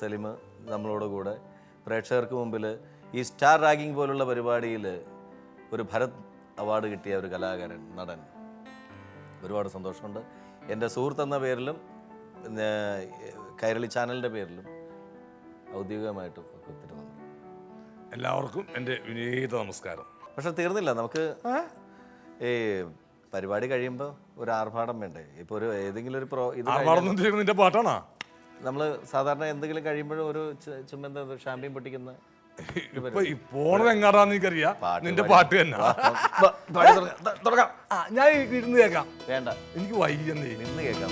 സലീം നമ്മളോട് കൂടെ പ്രേക്ഷകർക്ക് മുമ്പിൽ ഈ സ്റ്റാർ റാഗിങ് പോലുള്ള പരിപാടിയിൽ ഒരു ഭരത് അവാർഡ് കിട്ടിയ ഒരു കലാകാരൻ, നടൻ, ഒരുപാട് സന്തോഷമുണ്ട്. എൻ്റെ സുഹൃത്തെന്ന പേരിലും കൈരളി ചാനലിൻ്റെ പേരിലും ഔദ്യോഗികമായിട്ടും ഒത്തിരി നന്ദി. എല്ലാവർക്കും എൻ്റെ വിനീത നമസ്കാരം. പക്ഷെ തീർന്നില്ല. നമുക്ക് ഈ പരിപാടി കഴിയുമ്പോൾ ഒരു ആർഭാടം വേണ്ടേ? ഇപ്പോൾ ഒരു ഏതെങ്കിലും ഒരു നിന്റെ പാട്ടാണോ? നമ്മൾ സാധാരണ എന്തെങ്കിലും കഴിയുമ്പോഴും ഒരു ചുമ്മാ ഷാമ്പ്യൻ പൊട്ടിക്കുന്ന പോണത് എങ്ങാടാന്ന് എനിക്കറിയാം. നിന്റെ പാട്ട് തന്നെ തുടങ്ങാം. ഞാൻ ഇരുന്ന് കേൾക്കാം. വേണ്ട, എനിക്ക് വൈകുന്നേ നിന്ന് കേൾക്കാം.